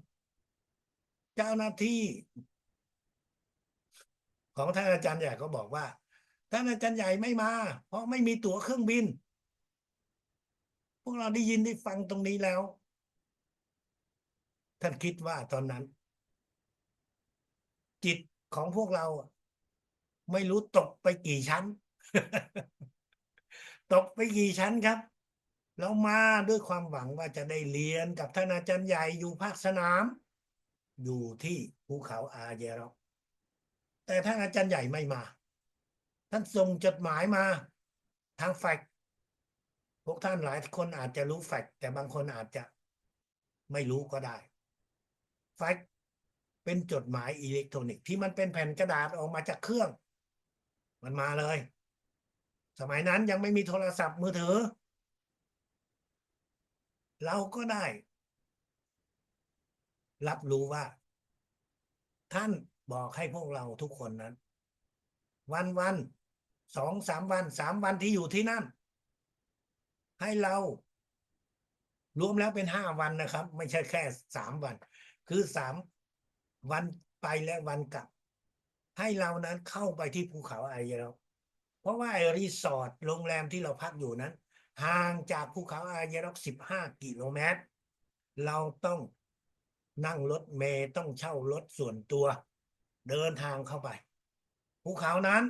S1: เจ้าหน้าที่ของท่านอาจารย์ใหญ่ก็บอกว่าท่านอาจารย์ใหญ่ไม่มาเพราะไม่มีตั๋วเครื่องบินพวกเราได้ยินได้ฟังตรงนี้แล้วท่านคิดว่าตอนนั้นจิตของพวกเราไม่รู้ตกไปกี่ชั้นตกไปกี่ชั้นครับเรามาด้วยความหวังว่าจะได้เรียนกับท่านอาจารย์ใหญ่อยู่ภาคสนามอยู่ที่ภูเขาอาเยร็อกแต่ท่านอาจารย์ใหญ่ไม่มาท่านส่งจดหมายมาทางแฟกซ์พวกท่านหลายคนอาจจะรู้แฟกซ์แต่บางคนอาจจะไม่รู้ก็ได้แฟกซ์เป็นจดหมายอิเล็กทรอนิกส์ที่มันเป็นแผ่นกระดาษออกมาจากเครื่องมันมาเลยสมัยนั้นยังไม่มีโทรศัพท์มือถือเราก็ได้รับรู้ว่าท่านบอกให้พวกเราทุกคนนั้น วัน2-3 วันที่อยู่ที่นั่น ให้เรารวมแล้วเป็น5 วันนะครับ ไม่ใช่แค่3 วัน คือ3 วันไปและวันกลับ ให้เรานั้นเข้าไปที่ภูเขาไอเยลเพราะว่าไอรีสอร์ทโรงแรมที่เราพักอยู่นั้นห่างจากภูเขาไอเยล15 กิโลเมตรเราต้องนั่งรถเมล์ต้องเช่ารถส่วนตัวเดินทางเข้าไปภูเขานั้น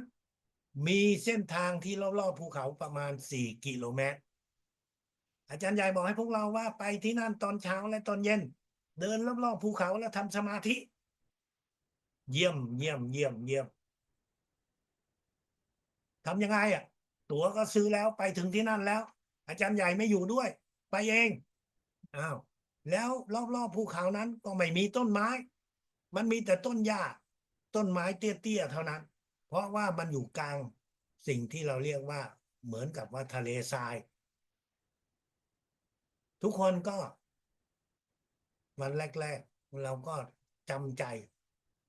S1: มีเส้นทางที่รอบๆภูเขาประมาณ4 กิโลเมตรอาจารย์ใหญ่บอกให้พวกเราว่าไปที่นั่นตอนเช้าและตอนเย็นเดินรอบๆภูเขาแล้วทำสมาธิเยี่ยมเยี่ยมเยี่ยมเยี่ยมทำยังไงอ่ะตั๋วก็ซื้อแล้วไปถึงที่นั่นแล้วอาจารย์ใหญ่ไม่อยู่ด้วยไปเองอ้าวแล้วรอบๆภูเขานั้นก็ไม่มีต้นไม้มันมีแต่ต้นหญ้าต้นไม้เตี้ยๆเท่านั้นเพราะว่ามันอยู่กลางสิ่งที่เราเรียกว่าเหมือนกับว่าทะเลทรายทุกคนก็วันแรกๆเราก็จำใจ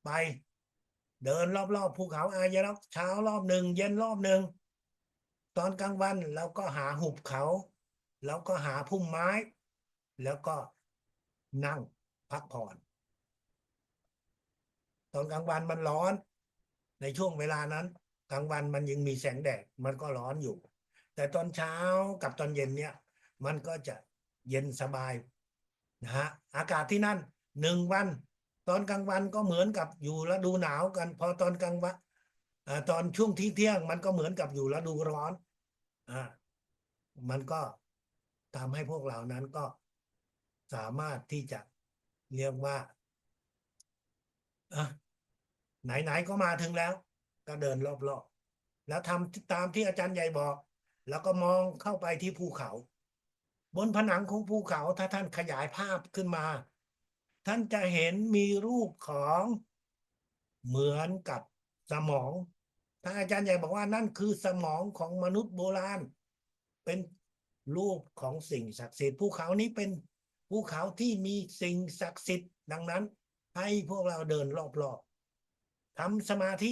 S1: ไปเดินรอบๆภูเขาอายรักเช้ารอบหนึ่งเย็นรอบหนึ่งตอนกลางวันเราก็หาหุบเขาแล้วก็หาพุ่มไม้แล้วก็นั่งพักผ่อนตอนกลางวันมันร้อนในช่วงเวลานั้นกลางวันมันยังมีแสงแดดมันก็ร้อนอยู่แต่ตอนเช้ากับตอนเย็นเนี่ยมันก็จะเย็นสบายนะฮะอากาศที่นั่น1 วันตอนกลางวันก็เหมือนกับอยู่ฤดูหนาวกันพอตอนกลางวันตอนช่วงเที่ยงมันก็เหมือนกับอยู่ฤดูร้อนอ่ามันก็ทำให้พวกเรานั้นก็สามารถที่จะเรียกว่าอ่ะไหนๆก็มาถึงแล้วก็เดินรอบๆแล้วทำตามที่อาจารย์ใหญ่บอกแล้วก็มองเข้าไปที่ภูเขาบนผนังของภูเขาถ้าท่านขยายภาพขึ้นมาท่านจะเห็นมีรูปของเหมือนกับสมองถ้าอาจารย์ใหญ่บอกว่านั่นคือสมองของมนุษย์โบราณเป็นรูปของสิ่งศักดิ์สิทธิ์ภูเขานี้เป็นภูเขาที่มีสิ่งศักดิ์สิทธิ์ดังนั้นให้พวกเราเดินรอบๆทำสมาธิ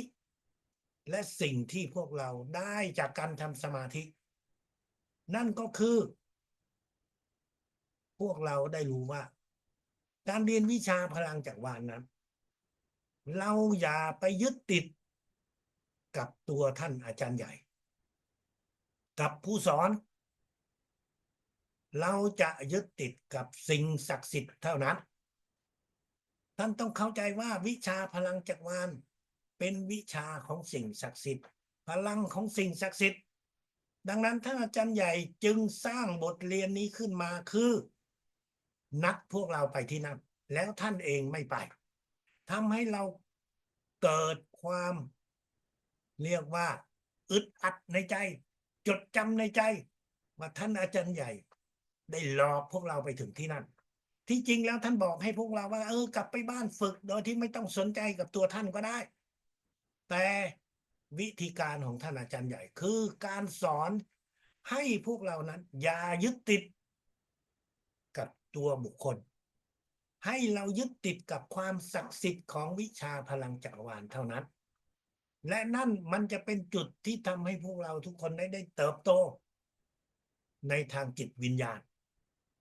S1: และสิ่งที่พวกเราได้จากการทำสมาธินั่นก็คือพวกเราได้รู้ว่าการเรียนวิชาพลังจักรวาลนั้นเราอย่าไปยึดติดกับตัวท่านอาจารย์ใหญ่กับผู้สอนเราจะยึดติดกับสิ่งศักดิ์สิทธิ์เท่านั้นท่านต้องเข้าใจว่าวิชาพลังจักรวาลเป็นวิชาของสิ่งศักดิ์สิทธิ์พลังของสิ่งศักดิ์สิทธิ์ดังนั้นท่านอาจารย์ใหญ่จึงสร้างบทเรียนนี้ขึ้นมาคือนัดพวกเราไปที่นั่นแล้วท่านเองไม่ไปทำให้เราเกิดความเรียกว่าอึดอัดในใจจดจำในใจว่าท่านอาจารย์ใหญ่ได้หลอกพวกเราไปถึงที่นั่นที่จริงแล้วท่านบอกให้พวกเราว่ากลับไปบ้านฝึกโดยที่ไม่ต้องสนใจกับตัวท่านก็ได้แต่วิธีการของท่านอาจารย์ใหญ่คือการสอนให้พวกเรานั้นอย่ายึดติดกับตัวบุคคลให้เรายึดติดกับความศักดิ์สิทธิ์ของวิชาพลังจักรวาลเท่านั้นและนั่นมันจะเป็นจุดที่ทำให้พวกเราทุกคนได้เติบโตในทางจิตวิญญาณ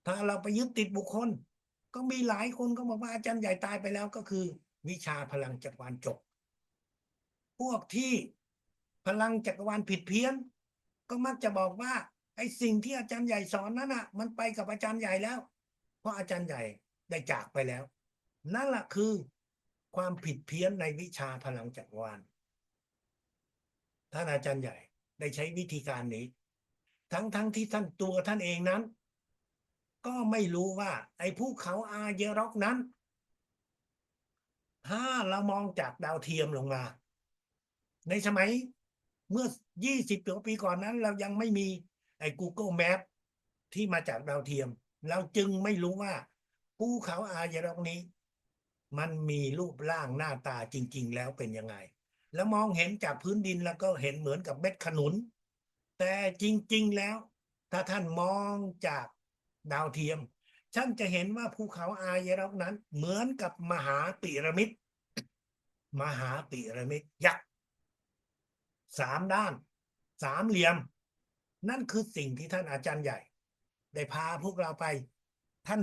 S1: ถ้าเราไปยึดติดบุคคลก็มีหลายคนก็บอกว่าอาจารย์ใหญ่ตายไปแล้วก็คือวิชาพลังจักรวาลจบพวกที่พลังจักรวาลผิดเพี้ยนก็มักจะบอกว่าไอ้สิ่งที่อาจารย์ใหญ่สอนนั้นมันไปกับอาจารย์ใหญ่แล้วเพราะอาจารย์ใหญ่ได้จากไปแล้วนั่นแหละคือความผิดเพี้ยนในวิชาพลังจักรวาลท่านอาจารย์ใหญ่ได้ใช้วิธีการนี้ทั้งที่ท่านตัวท่านเองนั้นก็ไม่รู้ว่าไอ้ภูเขาอาเยร็อกนั้นถ้าเรามองจากดาวเทียมลงมาในสมัยเมื่อ20 กว่าปีก่อนนั้นเรายังไม่มีไอ้ Google Map ที่มาจากดาวเทียมเราจึงไม่รู้ว่าภูเขาอาเยร็อกนี้มันมีรูปร่างหน้าตาจริงๆแล้วเป็นยังไงแล้วมองเห็นจากพื้นดินแล้วก็เห็นเหมือนกับเม็ดขนุนแต่จริงๆแล้วถ้าท่านมองจากดาวเทียมท่านจะเห็นว่าภูเขาอาเยร็อกนั้นเหมือนกับมหาพีระมิดยักษ์ 3 ด้าน 3 เหลี่ยม นั่นคือสิ่งที่ท่านอาจารย์ใหญ่ได้พาพวกเราไป ท่าน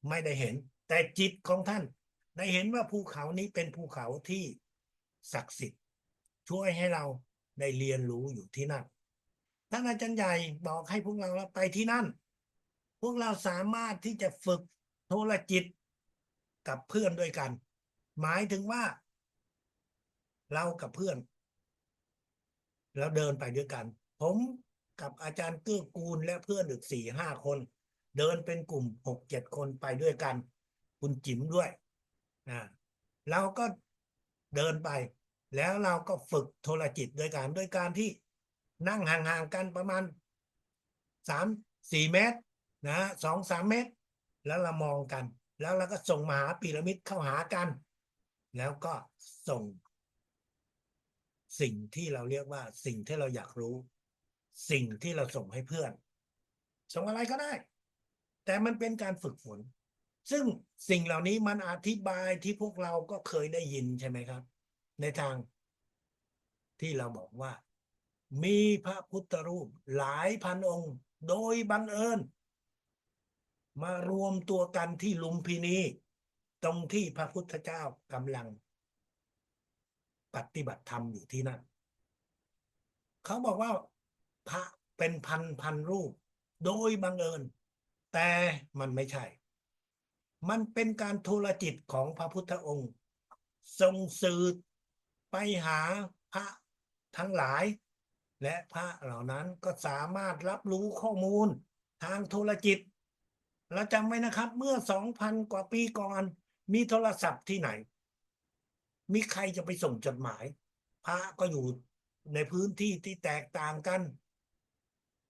S1: ไม่ได้เห็น แต่จิตของท่านได้เห็นว่าภูเขานี้เป็นภูเขาที่ศักดิ์สิทธิ์ช่วยให้เราได้เรียนรู้อยู่ที่นั่นท่านอาจารย์ใหญ่บอกให้พวกเราไปที่นั่น พวกเราสามารถที่จะฝึกโทรจิตกับเพื่อนด้วยกัน หมายถึงว่า เรากับเพื่อนแล้วเดินไปด้วยกัน ผมกับอาจารย์เกื้อกูลและเพื่อนอีก4-5 คน เดินเป็นกลุ่ม6-7 คนไปด้วยกัน คุณจิ๋มด้วยเราก็เดินไป แล้วเราก็ฝึกโทรจิตด้วยการที่นั่งห่างๆกันประมาณ3-4 เมตร2-3 เมตร แล้วเรามองกัน แล้วเราก็ส่งมหาพีระมิดเข้าหากัน แล้วก็ส่งสิ่งที่เราเรียกว่าสิ่งที่เราอยากรู้ สิ่งที่เราส่งให้เพื่อน ส่งอะไรก็ได้ แต่มันเป็นการฝึกฝน ซึ่งสิ่งเหล่านี้มันอธิบายที่พวกเราก็เคยได้ยินใช่ไหมครับ ในทางที่เราบอกว่า มีพระพุทธรูปหลายพันองค์ โดยบังเอิญมารวมตัวกันที่ลุมพินี ตรงที่พระพุทธเจ้ากำลังปฏิบัติธรรมอยู่ที่นั่น เขาบอกว่าพระเป็นพันรูปโดยบังเอิญ แต่มันไม่ใช่ มันเป็นการโทรจิตของพระพุทธองค์ส่งสื่อไปหาพระทั้งหลาย และพระเหล่านั้นก็สามารถรับรู้ข้อมูลทางโทรจิตเราจำไว้นะครับเมื่อ 2,000 กว่าปีก่อนมีโทรศัพท์ที่ไหน มีใครจะไปส่งจดหมาย พระก็อยู่ในพื้นที่ที่แตกต่างกัน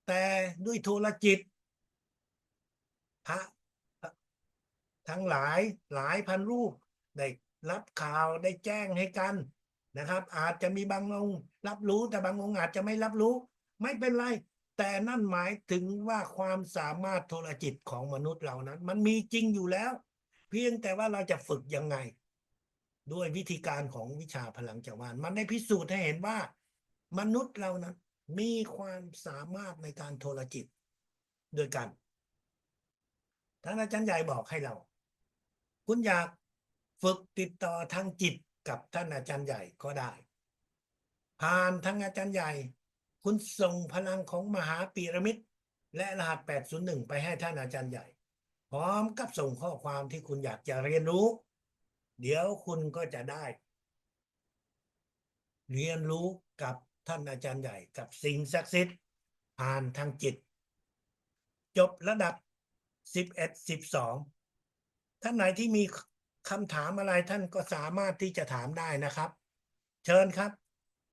S1: แต่ด้วยโทรจิตพระทั้งหลายพันรูปได้รับข่าวได้แจ้งให้กันนะครับ อาจจะมีบางองค์รับรู้แต่บางองค์อาจจะไม่รับรู้ ไม่เป็นไร แต่นั่นหมายถึงว่าความสามารถโทรจิตของมนุษย์เรานั้นมันมีจริงอยู่แล้ว เพียงแต่ว่าเราจะฝึกยังไง ด้วยวิธีการของวิชาพลังจักรวาลมันได้พิสูจน์ให้เห็นว่า มนุษย์เรานั้นมีความสามารถในการโทรจิตด้วยกันท่านอาจารย์ใหญ่บอกให้เรา คุณอยากฝึกติดต่อทางจิตกับท่านอาจารย์ใหญ่ก็ได้ ผ่านทางอาจารย์ใหญ่ คุณส่งพลังของมหาพีระมิดและรหัส801ไปให้ท่านอาจารย์ใหญ่ พร้อมกับส่งข้อความที่คุณอยากจะเรียนรู้ เดี๋ยวคุณก็จะได้ เรียนรู้กับท่านอาจารย์ใหญ่กับสิ่งศักดิ์สิทธิ์ผ่านทางจิต จบระดับ11-12ท่านไหนที่มีคำถามอะไรท่านก็สามารถที่จะถามได้นะครับ เชิญครับ